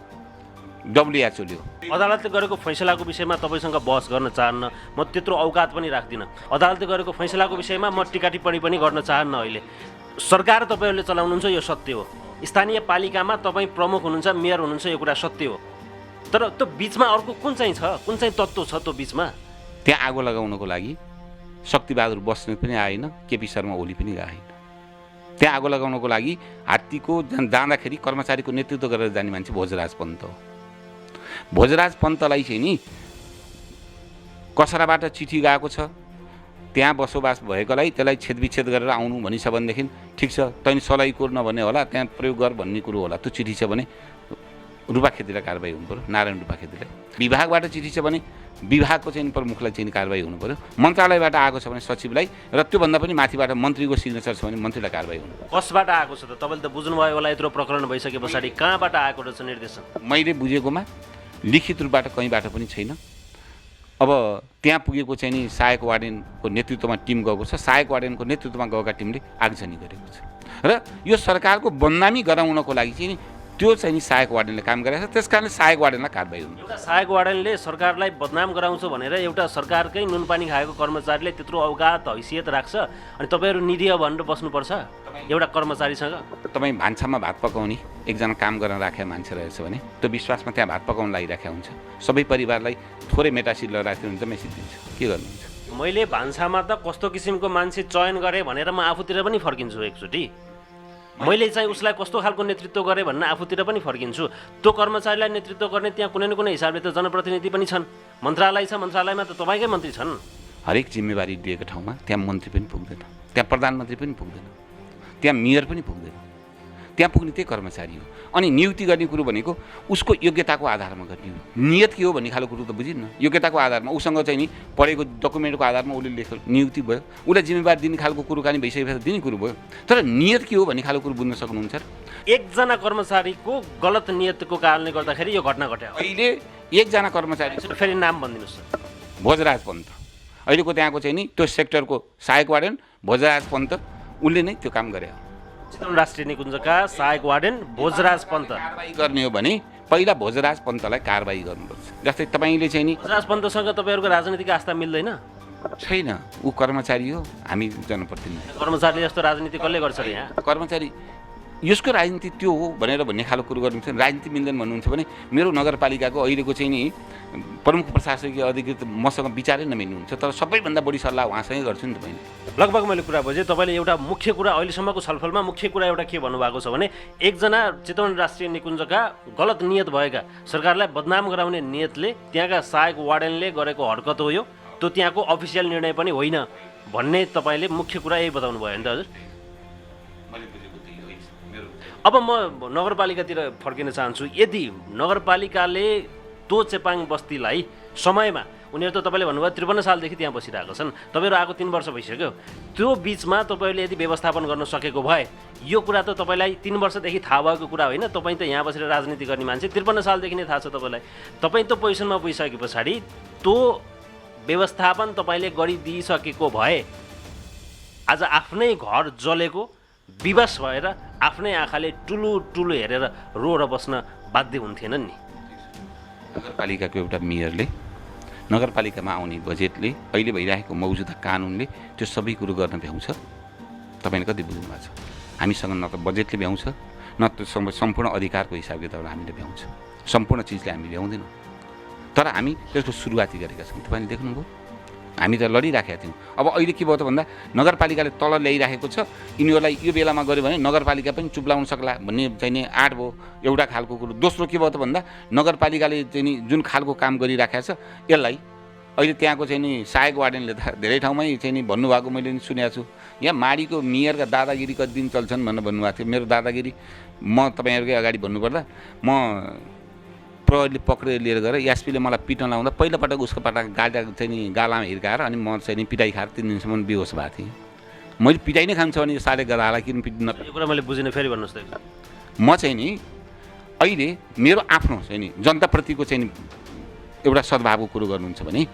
S5: WHO ले हो।
S6: अदालतले गरेको फैसलाको विषयमा तपाईँसँग बहस गर्न चाहन्न, म त्यत्रो औकात पनि राख्दिनँ। अदालतले गरेको फैसलाको विषयमा म टिका टिप्पणी पनि गर्न चाहन्न। अहिले सरकार तपाईँहरूले चलाउनुहुन्छ, यो सत्य हो। स्थानीय पालिकामा तपाईँ प्रमुख हुनुहुन्छ, मेयर हुनुहुन्छ, यो कुरा सत्य हो। तर त्यो बिचमा अर्को कुन चाहिँ छ, कुन चाहिँ तत्त्व छ त्यो बिचमा?
S5: त्यहाँ आगो लगाउनको लागि शक्तिबहादुर बस्नेत पनि आएन, केपी शर्मा ओली पनि आएन। त्यहाँ आगो लगाउनको लागि हात्तीको जाँदाखेरि कर्मचारीको नेतृत्व गरेर जाने मान्छे भोजराज पन्त हो। भोजराज पन्तलाई चाहिँ नि कसराबाट चिठी गएको छ, त्यहाँ बसोबास भएकोलाई त्यसलाई छेदविच्छेद गरेर आउनु भनिछ भनेदेखि ठिक छ, तैँले सलाई कोर नभन्ने होला, त्यहाँ प्रयोग गर भन्ने कुरो होला। त्यो चिठी छ भने रूपा खेतीलाई कारबाही हुनु पऱ्यो, नारायण रूपा खेतीलाई। विभागबाट चिठी छ भने विभागको चाहिँ प्रमुखलाई चाहिँ कारबाही हुनु पऱ्यो। मन्त्रालयबाट आएको छ भने सचिवलाई, र त्योभन्दा पनि माथिबाट मन्त्रीको सिग्नेचर छ भने मन्त्रीलाई कारबाही हुनु पऱ्यो।
S6: कसबाट आएको छ त? तपाईँले त बुझ्नुभयो होला, यत्रो प्रकरण भइसके पछाडि कहाँबाट आएको रहेछ निर्देशन?
S5: मैले बुझेकोमा लिखित रूपबाट कहीँबाट पनि छैन। अब त्यहाँ पुगेको चाहिँ नि सहायक वार्डेनको नेतृत्वमा टिम गएको छ, सहायक वार्डेनको नेतृत्वमा गएका टिमले आगजनी गरेको छ। र यो सरकारको बदनामी गराउनको लागि चाहिँ त्यो चाहिँ नि सहायक वार्डेनले काम गरेको छ। त्यस कारणले सहायक वार्डेनलाई कारबाही हुनु।
S6: एउटा सहायक वार्डेनले सरकारलाई बदनाम गराउँछ भनेर एउटा सरकारकै नुनपानी खाएको कर्मचारीले त्यत्रो औकात हैसियत राख्छ, अनि तपाईँहरू निरीह भनेर बस्नुपर्छ एउटा कर्मचारीसँग?
S5: तपाईँ भान्सामा भात पकाउने एकजना काम गर्न राखेको मान्छे रहेछ भने त्यो विश्वासमा त्यहाँ भात पकाउन लागिराखेको हुन्छ, सबै परिवारलाई थोरै मेटासिट लगाइराखेको हुन्छ, मेसिट दिन्छ। के गर्नुहुन्छ?
S6: मैले भान्सामा त कस्तो किसिमको मान्छे चयन गरेँ भनेर म आफूतिर पनि फर्किन्छु। एकचोटि मैले चाहिँ उसलाई कस्तो खालको नेतृत्व गरेँ भन्न आफूतिर पनि फर्किन्छु। त्यो कर्मचारीलाई नेतृत्व गर्ने त्यहाँ कुनै न कुनै हिसाबले त जनप्रतिनिधि पनि छन्, मन्त्रालय छ, मन्त्रालयमा त तपाईँकै मन्त्री छन्।
S5: हरेक जिम्मेवारी दिएको ठाउँमा त्यहाँ मन्त्री पनि पुग्दैन, त्यहाँ प्रधानमन्त्री पनि पुग्दैन, त्यहाँ मेयर पनि पुग्दैन, त्यहाँ पुग्ने त्यही कर्मचारी हो। अनि नियुक्ति गर्ने कुरो भनेको उसको योग्यताको आधारमा गर्ने हो। नियत के हो भन्ने खालको कुरो त बुझिन्न। योग्यताको आधारमा उसँग चाहिँ नि पढेको डकुमेन्टको आधारमा उसले लेखेको नियुक्ति भयो, उसलाई जिम्मेवारी दिने खालको कुरोकानी भइसकेपछि दिने कुरो भयो। तर नियत के हो भन्ने खालको कुरो बुझ्न सक्नुहुन्छ?
S6: एकजना कर्मचारीको गलत नियतको कारणले गर्दाखेरि यो घटना घट्यो।
S5: अहिले एकजना कर्मचारी,
S6: फेरि नाम भनिदिनुहोस् त।
S5: भोजराज पन्त, अहिलेको त्यहाँको चाहिँ नि त्यो सेक्टरको सहायक वार्डेन भोजराज पन्त, उसले नै त्यो काम गरे।
S6: चितवन राष्ट्रिय निकुञ्जका सहायक वार्डेन भोजराज पन्त
S5: कारबाही गर्ने हो भने पहिला भोजराज पन्तलाई कारबाही गर्नुपर्छ। जस्तै तपाईँले चाहिँ नि
S6: राज पन्तसँग तपाईँहरूको राजनीतिक आस्था मिल्दैन?
S5: छैन, ऊ कर्मचारी हो, हामी जनप्रतिनिधि।
S6: कर्मचारीले जस्तो राजनीति कसले गर्छ र यहाँ?
S5: कर्मचारी यसको राजनीति त्यो हो भनेर भन्ने खालको कुरो गर्नुहुन्छ। राजनीति मिल्दैन भन्नुहुन्छ भने मेरो नगरपालिकाको अहिलेको चाहिँ नि प्रमुख प्रशासकीय अधिकृत मसँग विचारै नमिल्नुहुन्छ, तर सबैभन्दा बढी सल्लाह उहाँसँगै गर्छु नि तपाईँले।
S6: लगभग मैले कुरा बुझेँ। तपाईँले एउटा मुख्य कुरा अहिलेसम्मको छलफलमा मुख्य कुरा एउटा के भन्नुभएको छ भने एकजना चितवन राष्ट्रिय निकुञ्जका गलत नियत भएका सरकारलाई बदनाम गराउने नियतले त्यहाँका सहायक वार्डेनले गरेको हरकत हो यो, त्यो त्यहाँको अफिसियल निर्णय पनि होइन भन्ने तपाईँले मुख्य कुरा यही बताउनु भयो नि त हजुर? अब म नगरपालिकातिर फर्किन चाहन्छु। यदि नगरपालिकाले त्यो चेपाङ बस्तीलाई समयमा, उनीहरू त तपाईँले भन्नुभयो 53 सालदेखि त्यहाँ बसिरहेको छन्, तपाईँहरू आएको 3 वर्ष भइसक्यो, त्यो बिचमा तपाईँहरूले यदि व्यवस्थापन गर्न सकेको भए, यो कुरा त तपाईँलाई 3 वर्षदेखि थाहा भएको कुरा होइन, तपाईँ त यहाँ बसेर राजनीति गर्ने मान्छे, 53 सालदेखि नै थाहा छ तपाईँलाई। तपाईँ त पोजिसनमा पुगिसके पछाडि त्यो व्यवस्थापन तपाईँले गरिदिइसकेको भए आज आफ्नै घर जलेको विवश भएर आफ्नै आँखाले ठुलो ठुलो हेरेर रोएर बस्न बाध्य हुन्थेनन् नि।
S5: नगरपालिकाको एउटा मेयरले नगरपालिकामा आउने बजेटले अहिले भइरहेको मौजुदा कानुनले त्यो सबै कुरो गर्न भ्याउँछ? तपाईँले कति बुझ्नु भएको छ? हामीसँग न त बजेटले भ्याउँछ, न त सम्पूर्ण अधिकारको हिसाब किताबबाट हामीले भ्याउँछ। सम्पूर्ण चिजले हामी भ्याउँदैनौँ, तर हामी त्यसको सुरुवाती गरेका छौँ। तपाईँले देख्नुभयो, हामी त लडिराखेका थियौँ। अब अहिले के भयो त भन्दा नगरपालिकाले तल ल्याइराखेको छ, यिनीहरूलाई यो बेलामा गऱ्यो भने नगरपालिका पनि चुप्लाउन सक्ला भन्ने चाहिँ नि आँट भयो, एउटा खालको कुरो। दोस्रो के भयो त भन्दा नगरपालिकाले चाहिँ नि जुन खालको काम गरिराखेको छ यसलाई अहिले त्यहाँको चाहिँ नि सहायक वार्डेनले त धेरै ठाउँमै चाहिँ नि भन्नुभएको मैले नि सुनेको छु। यहाँ माडीको मेयरका दादागिरी कति दिन चल्छन् भनेर भन्नुभएको थियो। मेरो दादागिरी म तपाईँहरूकै अगाडि भन्नुपर्दा म प्रहरीले पक्रेर लिएर गएर एसपीले मलाई पिट्न लाउँदा पहिलोपटक उसको पटक गाडा चाहिँ नि गालामा हिर्काएर अनि म चाहिँ नि पिटाइ खाएर 3 दिनसम्म बेहोस भएको थिएँ। मैले पिटाइ नै खान्छ भने यो साले गधालाई किन पिट्न?
S6: यो कुरा मैले बुझिनँ, फेरि भन्नुहोस् त।
S5: म चाहिँ नि अहिले मेरो आफ्नो चाहिँ नि जनताप्रतिको चाहिँ नि एउटा सद्भावको कुरो गर्नुहुन्छ भने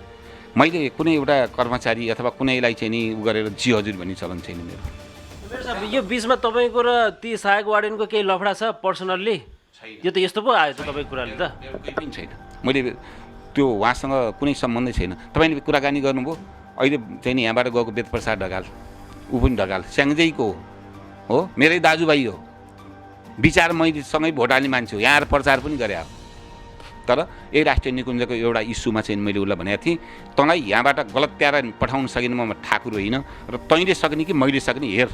S5: मैले कुनै एउटा कर्मचारी अथवा कुनैलाई चाहिँ नि उ गरेर जी हजुर भन्ने चलन छैन मेरो।
S6: यो बिचमा तपाईँको र ती सहायक वार्डेनको केही लफडा छ पर्सनल्ली? यो त यस्तो पो आयो त तपाईँको कुराले त?
S5: केही पनि छैन, मैले त्यो उहाँसँग कुनै सम्बन्धै छैन। तपाईँले कुराकानी गर्नुभयो, अहिले चाहिँ नि यहाँबाट गएको वेदप्रसाद ढकाल, ऊ पनि ढकाल स्याङ्जेको हो, मेरै दाजुभाइ हो, विचार मैले सँगै भोट हाल्ने मान्छे हो, यहाँ आएर प्रचार पनि गरे हो। तर यही राष्ट्रिय निकुञ्जको एउटा इस्युमा चाहिँ मैले उसलाई भनेको थिएँ, तँलाई यहाँबाट गलत त्याएर पठाउन सकिने म ठाकुर होइन र तैँले सक्ने कि मैले सक्ने हेर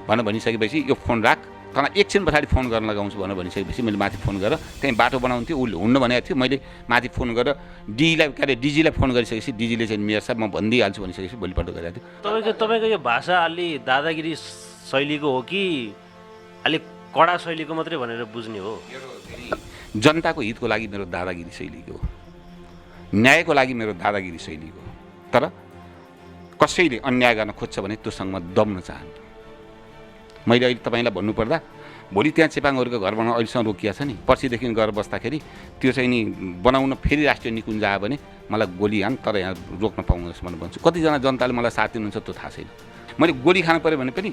S5: भनेर भनिसकेपछि यो फोन राख, तँलाई एकछिन पछाडि फोन गर्न लगाउँछु भनेर भनिसकेपछि मैले माथि फोन गरेर त्यहीँ बाटो बनाउँथ्यो, उसले हुन्न भनेको थियो। मैले माथि फोन गरेर डिजीलाई फोन गरिसकेपछि डिजीले चाहिँ मेयर साहब म भनिदिइहाल्छु भनिसकेपछि भोलिपल्ट गरेको थियो।
S6: तपाईँको यो भाषा अलि दादागिरी शैलीको हो कि अलिक कडा शैलीको मात्रै भनेर बुझ्ने हो?
S5: जनताको हितको लागि मेरो दादागिरी शैलीको हो, न्यायको लागि मेरो दादागिरी शैलीको हो। तर कसैले अन्याय गर्न खोज्छ भने त्योसँग म दम्न चाहन्छु। मैले अहिले तपाईँलाई भन्नुपर्दा भोलि त्यहाँ चेपाङहरूको घर बनाउन अहिलेसम्म रोकिया छ नि, पर्सिदेखि गएर बस्दाखेरि त्यो चाहिँ नि बनाउन फेरि राष्ट्रिय निकुञ्ज आयो भने मलाई गोली हान, तर यहाँ रोक्न पाउनुहोस् भनेर भन्छु। कतिजना जनताले मलाई साथ दिनुहुन्छ त्यो थाहा छैन। मैले गोली खानु पऱ्यो भने पनि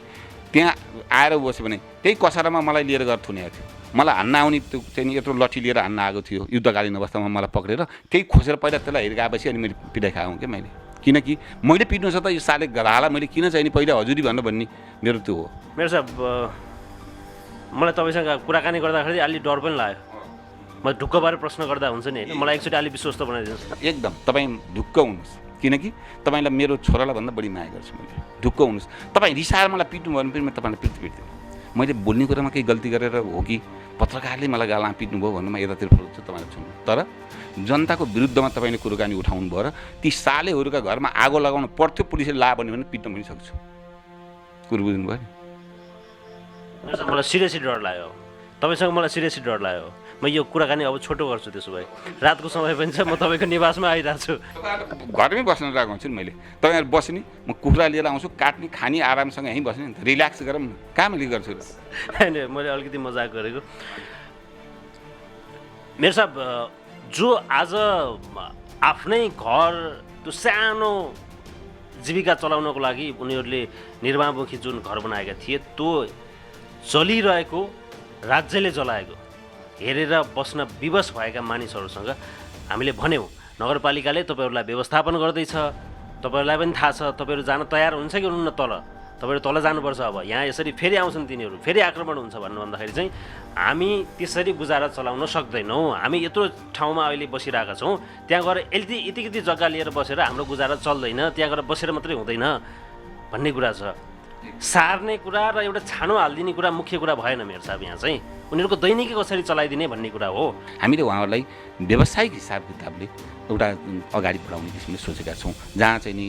S5: त्यहाँ आएर बस्यो भने त्यही कसारामा मलाई लिएर गएर थुनेको थियो। मलाई हान्न आउने त्यो चाहिँ यत्रो लट्ठी लिएर हान्न आएको थियो युद्धकालीन अवस्थामा, मलाई पक्रेर केही खोसेर पहिला त्यसलाई हिर्काएपछि अनि मैले पिटाइ खाएँ क्या मैले। किनकि मैले पिट्नु छ त यो साले गधालाई मैले किन चाहिँ नि पहिला हजुरी भनेर भन्ने मेरो त्यो हो।
S6: मेरो साहब मलाई तपाईँसँग कुराकानी गर्दाखेरि अलि डर पनि लाग्यो। म ढुक्क बारे प्रश्न गर्दा हुन्छ नि होइन, मलाई एकचोटि अलि विश्वस्त बनाइदिनुहोस्।
S5: एकदम तपाईँ ढुक्क हुनुहोस्, किनकि तपाईँलाई मेरो छोरालाई भन्दा बढी माया गर्छु मैले। ढुक्क हुनुहोस्, तपाईँ रिसाएर मलाई पिट्नु भयो भने पनि म तपाईँलाई पिट्दिनँ। मैले बोल्ने कुरामा केही गल्ती गरेर हो कि पत्रकारले मलाई गालामा पिट्नुभयो भन्नु म यतातिर फर्छु तपाईँलाई छुन्नु। तर जनताको विरुद्धमा तपाईँले कुराकानी उठाउनु भयो र ती सालेहरूका घरमा आगो लगाउनु पर्थ्यो, पुलिसले ला भन्यो भने पिट्न पनि सक्छु। कुरो बुझ्नुभयो नि?
S6: मलाई सिरियसली डर लाग्यो, तपाईँसँग मलाई सिरियसली डर लाग्यो। म यो कुराकानी अब छोटो गर्छु। त्यसो भए रातको समय पनि छ, म तपाईँको निवासमा आइरहेको छु।
S5: घरमै बस्न लगाउँछु नि मैले, तपाईँहरू बस्ने, म कुखुरा लिएर आउँछु, काट्ने खाने आरामसँग यहीँ बस्ने नि त, रिल्याक्स गरौँ न, कहाँ मैले गर्छु र?
S6: होइन, मैले अलिकति मजाक गरेको। मेरो साहब जो आज आफ्नै घर त्यो सानो जीविका चलाउनको लागि उनीहरूले निर्वाहमुखी जुन घर बनाएका थिए त्यो चलिरहेको राज्यले जलाएको हेरेर बस्न विवश भएका मानिसहरूसँग हामीले भन्यौँ नगरपालिकाले तपाईँहरूलाई व्यवस्थापन गर्दैछ, तपाईँहरूलाई पनि थाहा छ, तपाईँहरू जान तयार हुन्छ कि हुनुहुन्न तल, तपाईँहरू तल जानुपर्छ, अब यहाँ यसरी फेरि आउँछन् तिनीहरू, फेरि आक्रमण हुन्छ भन्नु भन्दाखेरि चाहिँ हामी त्यसरी गुजारा चलाउन सक्दैनौँ। हामी यत्रो ठाउँमा अहिले बसिरहेका छौँ, त्यहाँ गएर यति जग्गा लिएर बसेर हाम्रो गुजारा चल्दैन, त्यहाँ गएर बसेर मात्रै हुँदैन भन्ने कुरा छ। सार्ने कुरा र एउटा छानो हालिदिने कुरा मुख्य कुरा भएन मेरो साहब। यहाँ चाहिँ उनीहरूको दैनिकी कसरी चलाइदिने भन्ने कुरा हो।
S5: हामीले उहाँहरूलाई व्यावसायिक हिसाब किताबले एउटा अगाडि बढाउने किसिमले सोचेका छौँ। जहाँ चाहिँ नि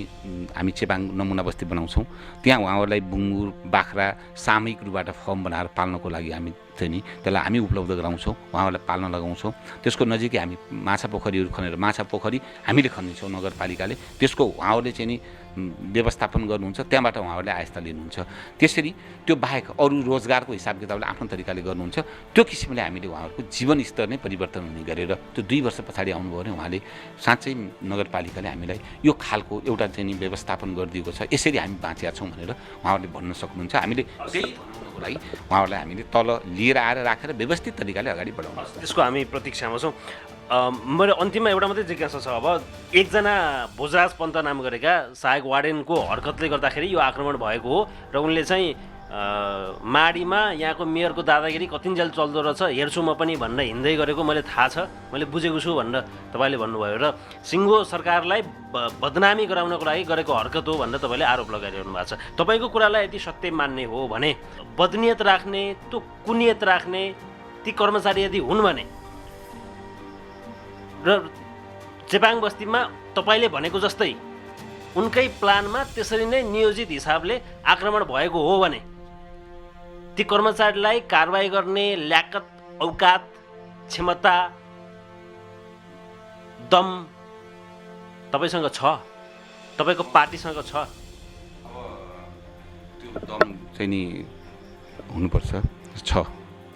S5: हामी चेपाङ नमुना बस्ती बनाउँछौँ, त्यहाँ उहाँहरूलाई बुङ्गुर बाख्रा सामूहिक रूपबाट फर्म बनाएर पाल्नको लागि हामी चाहिँ नि त्यसलाई हामी उपलब्ध गराउँछौँ, उहाँहरूलाई पाल्न लगाउँछौँ। त्यसको नजिकै हामी माछा पोखरीहरू खनेर माछा पोखरी हामीले खनिन्छौँ नगरपालिकाले, त्यसको उहाँहरूले चाहिँ नि व्यवस्थापन गर्नुहुन्छ, त्यहाँबाट उहाँहरूले आयस्ता लिनुहुन्छ। त्यसरी त्यो बाहेक अरू रोजगारको हिसाब किताबले आफ्नो तरिकाले गर्नुहुन्छ। त्यो किसिमले हामीले उहाँहरूको जीवन स्तर नै परिवर्तन हुने गरेर त्यो 2 वर्ष पछाडि आउनुभयो भने उहाँले साँच्चै नगरपालिकाले हामीलाई यो खालको एउटा चाहिँ नि व्यवस्थापन गरिदिएको छ, यसरी हामी बाँचेका छौँ भनेर उहाँहरूले भन्न सक्नुहुन्छ। हामीले त्यही भन्नुको लागि उहाँहरूलाई हामीले तल लिएर आएर राखेर व्यवस्थित तरिकाले अगाडि बढाउनु।
S6: त्यसको हामी प्रतीक्षामा छौँ। मेरो अन्तिममा एउटा मात्रै जिज्ञासा छ। अब एकजना भोजराज पन्त नाम गरेका सहायक वार्डेनको हरकतले गर्दाखेरि यो आक्रमण भएको हो र उनले चाहिँ माडीमा यहाँको मेयरको दादागिरी कतिन्जेल चल्दो रहेछ हेर्छु म पनि भनेर हिँड्दै गरेको मैले थाहा छ, मैले बुझेको छु भनेर तपाईँले भन्नुभयो र सिङ्गो सरकारलाई बदनामी गराउनको लागि गरेको हरकत हो भनेर तपाईँले आरोप लगाइरहनु भएको छ। तपाईँको कुरालाई यदि सत्य मान्ने हो भने बदनियत राख्ने, त्यो कुनियत राख्ने ती कर्मचारी यदि हुन् भने र चेपाङ बस्तीमा तपाईँले भनेको जस्तै उनकै प्लानमा त्यसरी नै नियोजित हिसाबले आक्रमण भएको हो भने ती कर्मचारीलाई कारबाही गर्ने ल्याकत, औकात, क्षमता, दम तपाईँसँग छ, तपाईँको पार्टीसँग छ?
S5: त्यो दम चाहिँ नि हुनुपर्छ, छ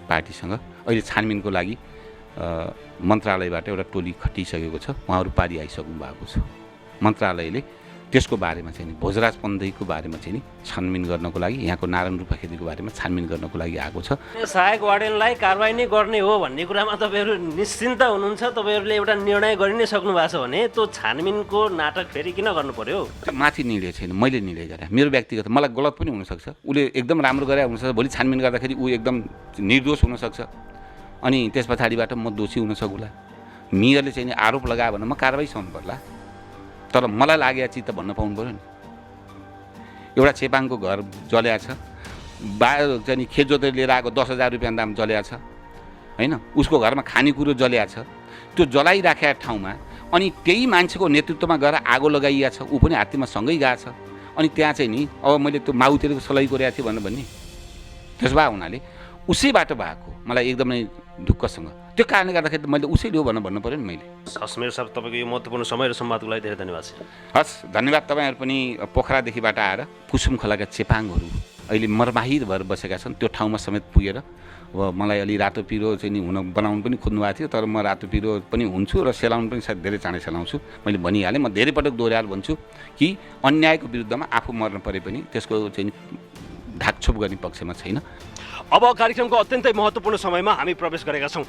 S5: पार्टीसँग। अहिले छानबिनको लागि मन्त्रालयबाट एउटा टोली खटिसकेको छ, उहाँहरू पारी आइसक्नु भएको छ। मन्त्रालयले त्यसको बारेमा चाहिँ नि भोजराज पन्थीको बारेमा चाहिँ नि छानबिन गर्नको लागि, यहाँको नारायण रूपा खेतीको बारेमा छानबिन गर्नको लागि आएको छ।
S6: सहायक वार्डेनलाई कारबाही नै गर्ने हो भन्ने कुरामा तपाईँहरू निश्चिन्त हुनुहुन्छ? तपाईँहरूले एउटा निर्णय गरि नै सक्नु भएको छ भने त्यो छानबिनको नाटक फेरि किन गर्नु पर्यो?
S5: त्यो माथि निर्णय छैन, मैले निर्णय गरेँ। मेरो व्यक्तिगत मलाई गलत पनि हुनसक्छ, उसले एकदम राम्रो गरे हुनसक्छ, भोलि छानबिन गर्दाखेरि ऊ एकदम निर्दोष हुनसक्छ, अनि त्यस पछाडिबाट म दोषी हुन सक्ला। मेयरले चाहिँ नि आरोप लगायो भने म कारबाही सहनु पर्ला, तर मलाई लागेको चिज त भन्न पाउनु पऱ्यो नि। एउटा चेपाङको घर जल्या छ, चाहिँ नि खेत जोतेर लिएर आएको 10,000 रुपियाँ दाम जल्या छ होइन, उसको घरमा खानेकुरो जल्या छ। त्यो जलाइराखेका ठाउँमा अनि त्यही मान्छेको नेतृत्वमा गएर आगो लगाइया छ, ऊ पनि हात्तीमा सँगै गएको छ। अनि त्यहाँ चाहिँ नि अब मैले त्यो माउतेरको सलाई गरेको थिएँ भनेर भन्ने, त्यसो भए हुनाले उसैबाट भएको मलाई एकदमै ढुक्कसँग, त्यो कारणले गर्दाखेरि मैले उसैले हो भनेर भन्नु पऱ्यो नि मैले।
S6: हस् मेरो साहब, तपाईँको यो महत्त्वपूर्ण समय र संवादको लागि धेरै धन्यवाद छ।
S5: हस् धन्यवाद। तपाईँहरू पनि पोखरादेखिबाट आएर कुसुम खोलाका चेपाङहरू अहिले मर्माहित भएर बसेका छन्, त्यो ठाउँमा समेत पुगेर अब मलाई अलि रातो पिरो चाहिँ नि बनाउनु पनि खोज्नु भएको थियो, तर म रातो पिरो पनि हुन्छु र सेलाउनु पनि सायद धेरै चाँडै सेलाउँछु। मैले भनिहालेँ, म धेरै पटक दोहोऱ्याएर भन्छु कि अन्यायको विरुद्धमा आफू मर्न परे पनि त्यसको चाहिँ ढाकछोप गर्ने पक्षमा छैन।
S1: अब कार्यक्रमको अत्यन्तै महत्त्वपूर्ण समयमा हामी प्रवेश गरेका छौँ।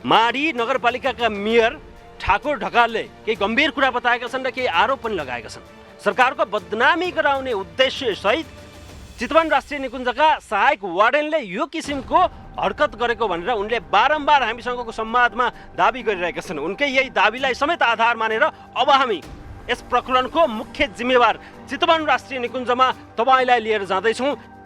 S1: माडी नगरपालिकाका मेयर ठाकुर ढकालले केही गम्भीर कुरा बताएका छन् र केही आरोप पनि लगाएका छन्। सरकारको बदनामी गराउने उद्देश्य सहित चितवन राष्ट्रिय निकुञ्जका सहायक वार्डेनले यो किसिमको हरकत गरेको भनेर उनले बारम्बार हामीसँगको संवादमा दाबी गरिरहेका छन्। उनकै यही दाबीलाई समेत आधार मानेर अब हामी यस प्रकरणको मुख्य जिम्मेवार चितवन राष्ट्रिय निकुञ्जमा तपाईँलाई लिएर जाँदैछौँ।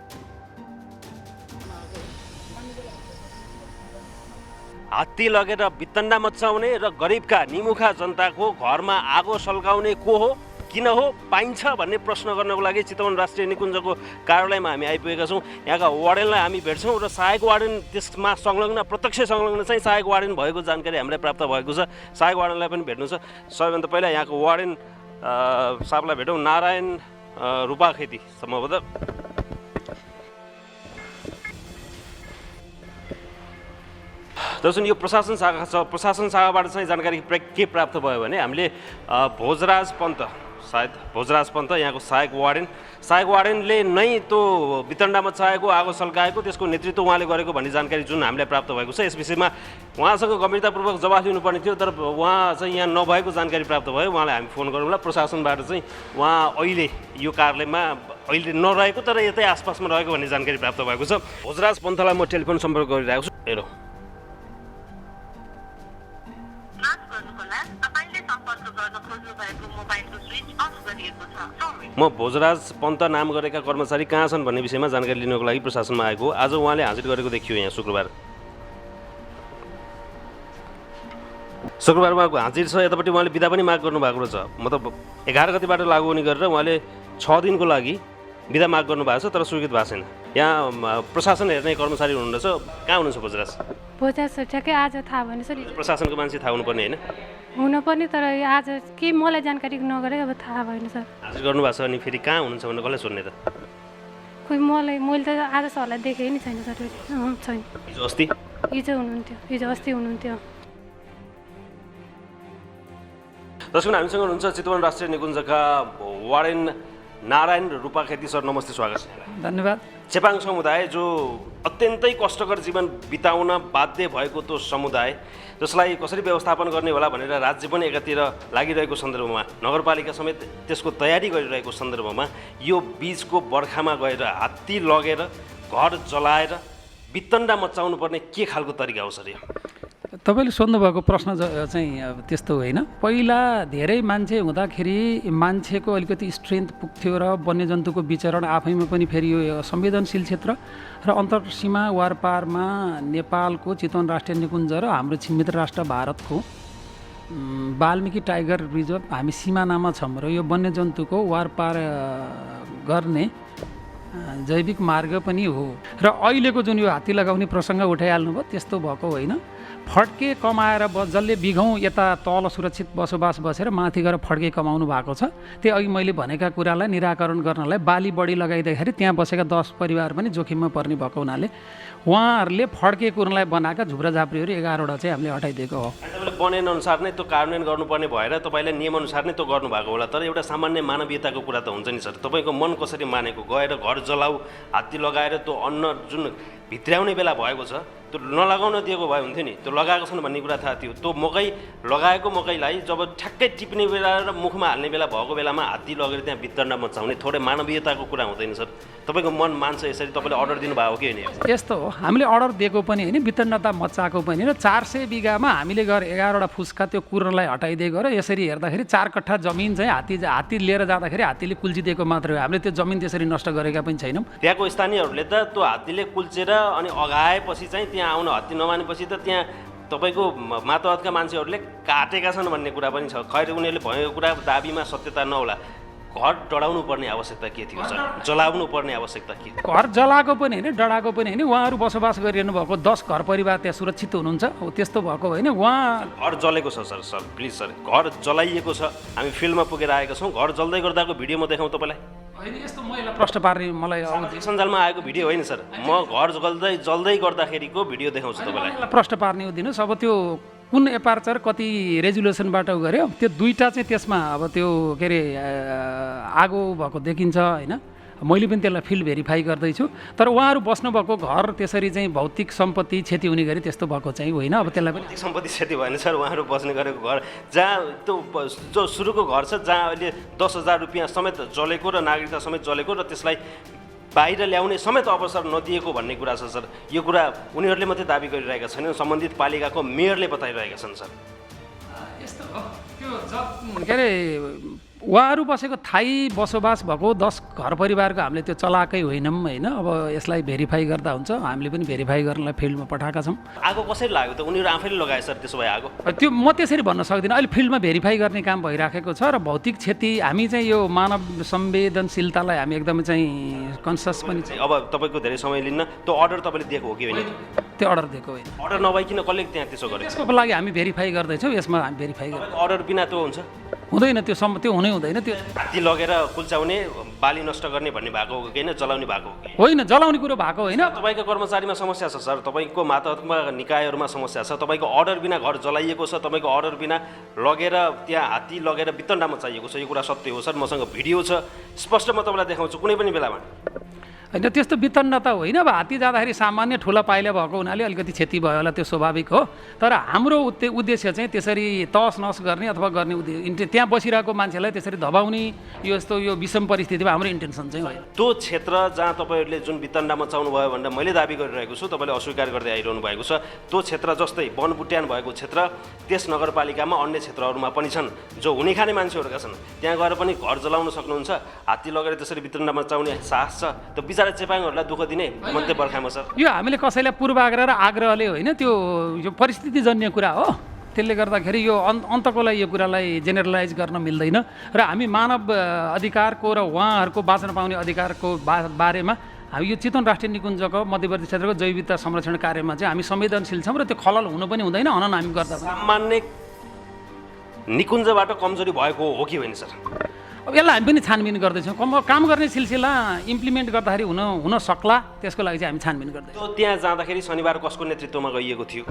S1: हात्ती लगेर बितन्डा मचाउने र गरिबका निमुखा जनताको घरमा आगो सल्काउने को हो, किन हो, पाइन्छ भन्ने प्रश्न गर्नको लागि चितवन राष्ट्रिय निकुञ्जको कार्यालयमा हामी आइपुगेका छौँ। यहाँका वार्डेनलाई हामी भेट्छौँ र सहायक वार्डेन त्यसमा संलग्न, प्रत्यक्ष संलग्न चाहिँ सहायक वार्डेन भएको जानकारी हामीलाई प्राप्त भएको छ। सहायक वार्डेनलाई पनि भेट्नु छ। सबैभन्दा पहिला यहाँको वार्डेन साहबलाई भेटौँ, नारायण रूपा खेती सम्भवतः। दर्शन यो प्रशासन शाखा छ, प्रशासन शाखाबाट चाहिँ जानकारी के प्राप्त भयो भने हामीले भोजराज पन्त सायद भोजराज पन्त यहाँको सहायक वार्डेनले नै त्यो वितण्डामा चाहेको आगो सल्काएको त्यसको नेतृत्व उहाँले गरेको भन्ने जानकारी जुन हामीलाई प्राप्त भएको छ। यस विषयमा उहाँसँग गम्भीरतापूर्वक जवाफ लिनुपर्ने थियो, तर उहाँ चाहिँ यहाँ नभएको जानकारी प्राप्त भयो। उहाँलाई हामी फोन गरौँला। प्रशासनबाट चाहिँ उहाँ अहिले यो कार्यालयमा अहिले नरहेको तर यतै आसपासमा रहेको भन्ने जानकारी प्राप्त भएको छ। भोजराज पन्तलाई म टेलिफोन सम्पर्क गरिरहेको छु। हेरौँ, म भोजराज पन्त नाम गरेका कर्मचारी कहाँ छन् भन्ने विषयमा जानकारी लिनको लागि प्रशासनमा आएको हो। आज उहाँले हाजिर गरेको देखियो यहाँ शुक्रबार उहाँको हाजिर छ। यतापट्टि उहाँले बिदा पनि माग गर्नुभएको रहेछ। मतलब 11 गतिबाट लागु हुने गरेर उहाँले 6 दिनको लागि बिदा माग गर्नुभएको छ, तर स्वीकृत भएको छैन। यहाँ प्रशासन हेर्ने कर्मचारी हुनुहुन्छ, कहाँ हुनुहुन्छ
S9: भोजराज ठ्याक्कै आज थाहा भएन सर।
S1: प्रशासनको मान्छे थाहा हुनुपर्ने होइन?
S9: हुनुपर्ने, तर आज के मलाई जानकारी नगरे अब थाहा भएन सर।
S1: हाजिर गर्नुभएको छ अनि फेरि कहाँ हुनुहुन्छ भनेर कसलाई सोध्ने त?
S9: खोइ मैले त आज सरलाई देखेँ नि छैन सर। छैन। हिजो हुनुहुन्थ्यो, हिजो अस्ति हुनुहुन्थ्यो।
S1: दर्शक हामीसँग हुनुहुन्छ चितवन राष्ट्रिय निकुञ्जका वार्डेन नारायण रूपाखेती सर, नमस्ते, स्वागत छ।
S3: धन्यवाद।
S1: चेपाङ समुदाय जो अत्यन्तै कष्टकर जीवन बिताउन बाध्य भएको त्यो समुदाय जसलाई कसरी व्यवस्थापन गर्ने होला भनेर राज्य पनि एकातिर लागिरहेको सन्दर्भमा, नगरपालिका समेत त्यसको तयारी गरिरहेको सन्दर्भमा यो बीचको बर्खामा गएर हात्ती लगेर घर जलाएर वितण्डा मचाउनु पर्ने के खालको तरिका हो सर यो?
S3: तपाईँले सोध्नुभएको प्रश्न चाहिँ अब त्यस्तो होइन। पहिला धेरै मान्छे हुँदाखेरि मान्छेको अलिकति स्ट्रेन्थ पुग्थ्यो र वन्यजन्तुको विचरण आफैमा पनि फेरि यो संवेदनशील क्षेत्र र अन्तर्सीमा वारपारमा नेपालको चितवन राष्ट्रिय निकुञ्ज र हाम्रो छिमेकी राष्ट्र भारतको वाल्मिकी टाइगर रिजर्भ हामी सिमानामा छौँ र यो वन्यजन्तुको वारपार गर्ने जैविक मार्ग पनि हो। र अहिलेको जुन यो हात्ती लगाउने प्रसङ्ग उठाइहाल्नुभयो त्यस्तो भएको होइन। फड्के कमाएर जसले बिघौँ यता तल सुरक्षित बसोबास बसेर माथि गएर फड्के कमाउनु भएको छ, त्यो अघि मैले भनेका कुरालाई निराकरण गर्नलाई बाली बढी लगाइदिँदाखेरि त्यहाँ बसेका 10 परिवार पनि जोखिममा पर्ने भएको हुनाले उहाँहरूले फड्के कुरालाई बनाएका झुब्रा झाप्रीहरू 11वटा चाहिँ हामीले हटाइदिएको हो।
S1: तपाईँले बनेअनुसार नै त्यो कार्यान्वयन गर्नुपर्ने भएर तपाईँले नियमअनुसार नै त्यो गर्नुभएको होला, तर एउटा सामान्य मानवीयताको कुरा त हुन्छ नि सर। तपाईँको मन कसरी मानेको? गएर घर जलाऊ, हात्ती लगाएर त्यो अन्न जुन भित्र्याउने बेला भएको छ त्यो नलगाउन दिएको भए हुन्थ्यो नि। त्यो लगाएको छन् भन्ने कुरा थाहा थियो। त्यो मकै लगाएको मकैलाई जब ठ्याक्कै टिप्ने बेला र मुखमा हाल्ने बेला भएको बेलामा हात्ती लगेर त्यहाँ वितण्डा मचाउने थोरै मानवीयताको कुरा हुँदैन सर? तपाईँको मन मान्छ यसरी? तपाईँले अर्डर दिनुभएको कि होइन?
S3: यस्तो हो, हामीले अर्डर दिएको पनि होइन, वितण्डता मचाएको पनि र 400 बिघामा हामीले गएर 11वटा फुस्का त्यो कुर्नलाई हटाइदिएको र यसरी हेर्दाखेरि 4 कट्ठा जमिन चाहिँ हात्ती लिएर जाँदाखेरि हात्तीले कुल्चिदिएको मात्रै हो। हामीले त्यो जमिन त्यसरी नष्ट गरेका पनि छैनौँ।
S1: त्यहाँको स्थानीयहरूले त त्यो हात्तीले कुल्चेर अनि अगाएपछि चाहिँ त्यहाँ आउन हत्ती नमानेपछि त त्यहाँ तपाईँको मातहतका मान्छेहरूले काटेका छन् भन्ने कुरा पनि छ। खैर उनीहरूले भएको कुरा दाबीमा सत्यता नहोला। घर डढाउनु पर्ने आवश्यकता के थियो सर? जलाउनु पर्ने आवश्यकता के?
S3: घर जलाएको पनि होइन, डढाएको पनि होइन। उहाँहरू बसोबास गरिरहनु भएको 10 घर परिवार त्यहाँ सुरक्षित हुनुहुन्छ, हो त्यस्तो भएको होइन। उहाँ
S1: घर जलेको छ सर? सर प्लिज सर, घर जलाइएको छ। हामी फिल्डमा पुगेर आएका छौँ। घर जल्दै गर्दाको भिडियो म देखाउँ तपाईँलाई?
S3: होइन, यस्तो महिला प्रश्न पार्ने मलाई
S1: सञ्जालमा आएको भिडियो होइन सर। म घर जल्दै गर्दाखेरिको भिडियो देखाउँछु तपाईँलाई।
S3: प्रश्न पार्ने हो दिनुहोस्। अब त्यो कुन एपार्चर कति रेजुलेसनबाट गऱ्यो त्यो 2टा चाहिँ त्यसमा अब त्यो के अरे आगो भएको देखिन्छ होइन। मैले पनि त्यसलाई फिल्ड भेरिफाई गर्दैछु, तर उहाँहरू बस्नुभएको घर त्यसरी चाहिँ भौतिक सम्पत्ति क्षति हुने गरी त्यस्तो भएको चाहिँ होइन। अब त्यसलाई पनि
S1: सम्पत्ति क्षति भएन सर। उहाँहरू बस्ने गरेको घर जहाँ त्यो जो सुरुको घर छ जहाँ अहिले 10,000 रुपियाँ समेत जलेको र नागरिकता समेत जलेको र त्यसलाई बाहिर ल्याउने समेत अवसर नदिएको भन्ने कुरा छ सर। यो कुरा उनीहरूले मात्रै दाबी गरिरहेका छैनन्, सम्बन्धित पालिकाको मेयरले बताइरहेका छन् सर।
S3: यस्तो हो, त्यो के अरे उहाँहरू बसेको थाई बसोबास भएको 10 घर परिवारको हामीले त्यो चलाएकै होइनौँ होइन। अब यसलाई भेरिफाई गर्दा हुन्छ। हामीले पनि भेरिफाई गर्नलाई फिल्डमा पठाएका छौँ।
S1: आगो कसरी लाग्यो त? उनीहरू आफैले लगाए सर? त्यसो भए आगो
S3: त्यो म त्यसरी भन्न सक्दिनँ। अहिले फिल्डमा भेरिफाई गर्ने काम भइराखेको छ र भौतिक क्षति हामी चाहिँ यो मानव संवेदनशीलतालाई हामी एकदमै चाहिँ कन्सियस पनि छ।
S1: अब तपाईँको धेरै समय लिन्न, त्यो अर्डर तपाईँले दिएको हो कि होइन?
S3: त्यो अर्डर दिएको होइन।
S1: अर्डर नभइकन कसले त्यहाँ त्यसो गरे?
S3: त्यसको लागि हामी भेरिफाई गर्दैछौँ। यसमा हामी भेरिफाई गर्छौँ।
S1: अर्डर बिना त्यो हुन्छ?
S3: हुँदैन त्यो हुनै हुँदैन त्यो
S6: हात्ती लगेर कुल्चाउने बाली नष्ट गर्ने भन्ने भएको हो कि होइन जलाउने भएको हो कि
S3: होइन जलाउने कुरो भएको होइन
S6: तपाईँको कर्मचारीमा समस्या छ सर तपाईँको मातात्मक निकायहरूमा समस्या छ तपाईँको अर्डर बिना घर जलाइएको छ तपाईँको अर्डर बिना लगेर त्यहाँ हात्ती लगेर वितण्डा मचाइएको छ यो कुरा सत्य हो सर मसँग भिडियो छ स्पष्ट म तपाईँलाई देखाउँछु कुनै पनि बेलामा
S3: होइन त्यस्तो वितण्ड त होइन अब हात्ती जाँदाखेरि सामान्य ठुला पाइला भएको हुनाले अलिकति क्षति भयो होला त्यो स्वाभाविक हो तर हाम्रो उद्देश्य चाहिँ त्यसरी तहस नहस गर्ने अथवा गर्ने त्यहाँ बसिरहेको मान्छेलाई त्यसरी धपाउने यो यस्तो यो विषम परिस्थितिमा हाम्रो इन्टेन्सन चाहिँ होइन
S6: त्यो क्षेत्र जहाँ तपाईँहरूले जुन वितण्डा मचाउनु भयो भनेर मैले दाबी गरिरहेको छु तपाईँले अस्वीकार गर्दै आइरहनु भएको छ त्यो क्षेत्र जस्तै वनबुट्यान भएको क्षेत्र त्यस नगरपालिकामा अन्य क्षेत्रहरूमा पनि छन् जो हुने खाने मान्छेहरूका छन् त्यहाँ गएर पनि घर जलाउन सक्नुहुन्छ हात्ती लगेर त्यसरी वितण्डा मचाउने साहस छ त्यो बिचरा चेपाङहरूलाई दुःख दिने मन्त्री बर्खामा सर
S3: यो हामीले कसैलाई पूर्वाग्रह र आग्रहले होइन त्यो यो परिस्थितिजन्य कुरा हो त्यसले गर्दाखेरि यो अन्तकोलाई यो कुरालाई जेनरलाइज गर्न मिल्दैन र हामी मानव अधिकारको र उहाँहरूको बाँच्न पाउने अधिकारको बारेमा हामी यो चितवन राष्ट्रिय निकुञ्जको मध्यवर्ती क्षेत्रको जैव विविधता संरक्षण कार्यमा चाहिँ हामी संवेदनशील छौँ र त्यो खलल हुनु पनि हुँदैन हनन हामी गर्दा
S6: सामान्य निकुञ्जबाट कमजोरी भएको हो कि होइन सर
S3: अब यसलाई हामी पनि छानबिन गर्दैछौँ काम गर्ने सिलसिला इम्प्लिमेन्ट गर्दाखेरि हुन सक्ला त्यसको लागि चाहिँ हामी छानबिन गर्दैछौँ
S6: त्यहाँ जाँदाखेरि शनिबार कसको नेतृत्वमा गइएको थियो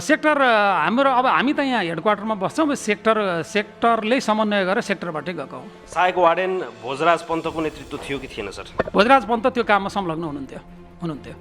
S3: सेक्टर हाम्रो अब हामी त यहाँ हेडक्वार्टरमा बस्छौँ सेक्टरले समन्वय गरेर सेक्टरबाटै गएको हौँ
S6: सहायक वार्डेन भोजराज पन्तको नेतृत्व थियो कि थिएन सर
S3: भोजराज पन्त त्यो काममा संलग्न हुनुहुन्थ्यो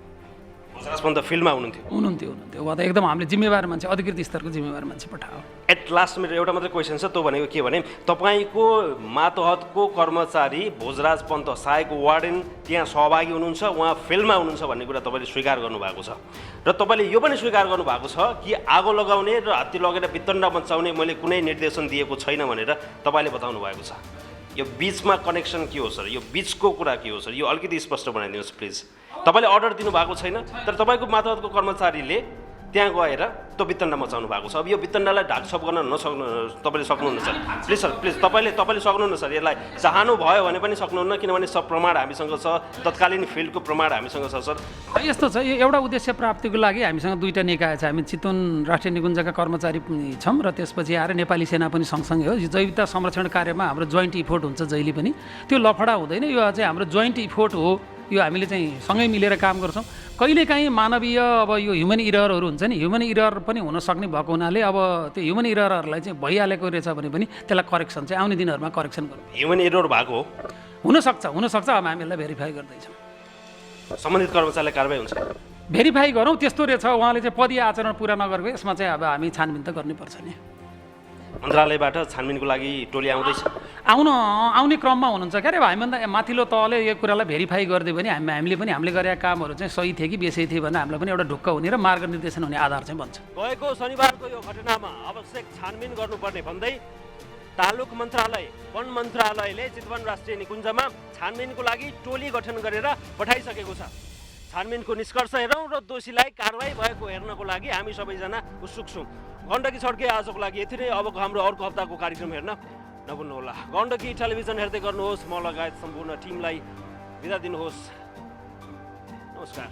S6: भोजराज पन्त फिल्डमा
S3: हुनुहुन्थ्यो उहाँ त एकदम हामीले जिम्मेवार मान्छे अधिकृत स्तरको जिम्मेवार मान्छे पठायो
S6: एट लास्ट मेरो एउटा मात्रै क्वेसन छ त्यो भनेको के भने तपाईँको मातहतको कर्मचारी भोजराज पन्त सहायक वार्डेन त्यहाँ सहभागी हुनुहुन्छ उहाँ फिल्डमा हुनुहुन्छ भन्ने कुरा तपाईँले स्वीकार गर्नुभएको छ र तपाईँले यो पनि स्वीकार गर्नुभएको छ कि आगो लगाउने र हात्ती लगेर वितण्डा मचाउने मैले कुनै निर्देशन दिएको छैन भनेर तपाईँले बताउनु भएको छ यो बिचमा कनेक्सन के हो सर यो बिचको कुरा के हो सर यो अलिकति स्पष्ट बनाइदिनुहोस् प्लिज तपाईँले अर्डर दिनुभएको छैन तर तपाईँको मातहतको कर्मचारीले त्यहाँ गएर त्यो वितण्डा मचाउनु भएको छ अब यो वितण्डालाई ढाकछोप गर्न तपाईँले सक्नुहुन्न सर प्लिज तपाईँले सक्नुहुन्न सर यसलाई चाहनु भयो भने पनि सक्नुहुन्न किनभने सब प्रमाण हामीसँग छ तत्कालीन फिल्डको प्रमाण हामीसँग छ सर
S3: यस्तो छ यो एउटा उद्देश्य प्राप्तिको लागि हामीसँग दुईवटा निकाय छ हामी चितवन राष्ट्रिय निकुञ्जका कर्मचारी छौँ र त्यसपछि आएर नेपाली सेना पनि सँगसँगै हो यो जैव विविधता संरक्षण कार्यमा हाम्रो जोइन्ट इफोर्ट हुन्छ जहिले पनि त्यो लफडा हुँदैन यो चाहिँ हाम्रो जोइन्ट इफोर्ट हो यो हामीले चाहिँ सँगै मिलेर काम गर्छौँ कहिलेकाहीँ मानवीय अब यो ह्युमन इररहरू हुन्छ नि ह्युमन इरर पनि हुन सक्ने भएको हुनाले अब त्यो ह्युमन इररहरूलाई चाहिँ भइहालेको रहेछ भने पनि त्यसलाई करेक्सन चाहिँ आउने दिनहरूमा करेक्सन गरौँ
S6: ह्युमन इरर भएको हो
S3: हुनसक्छ अब हामी यसलाई भेरिफाई गर्दैछौँ
S6: सम्बन्धित कर्मचारीलाई कारबाही हुन्छ
S3: भेरिफाई गरौँ त्यस्तो रहेछ उहाँले चाहिँ पदीय आचरण पुरा नगरेको यसमा चाहिँ अब हामी छानबिन त गर्नुपर्छ नि
S6: मन्त्रालयबाट छानबिनको लागि टोली आउँदैछ
S3: आउने क्रममा हुनुहुन्छ क्या अरे हामीभन्दा माथिल्लो तहले यो कुरालाई भेरिफाई गरिदियो भने हामीले गरेका कामहरू चाहिँ सही थिए कि बेसै थिए भने हामीलाई पनि एउटा ढुक्क हुने र मार्गनिर्देशन हुने आधार चाहिँ बन्छ
S6: गएको शनिबारको यो घटनामा आवश्यक छानबिन गर्नुपर्ने भन्दै तालुक मन्त्रालय वन मन्त्रालयले चितवन राष्ट्रिय निकुञ्जमा छानबिनको लागि टोली गठन गरेर पठाइसकेको छ छानबिनको निष्कर्ष हेरौँ र दोषीलाई कारवाही भएको हेर्नको लागि हामी सबैजना उत्सुक छौँ गण्डकी छड्के आजको लागि यति नै अबको हाम्रो अर्को हप्ताको कार्यक्रम हेर्न नभुल्नुहोला गण्डकी टेलिभिजन हेर्दै गर्नुहोस् म लगायत सम्पूर्ण टिमलाई बिदा दिनुहोस् नमस्कार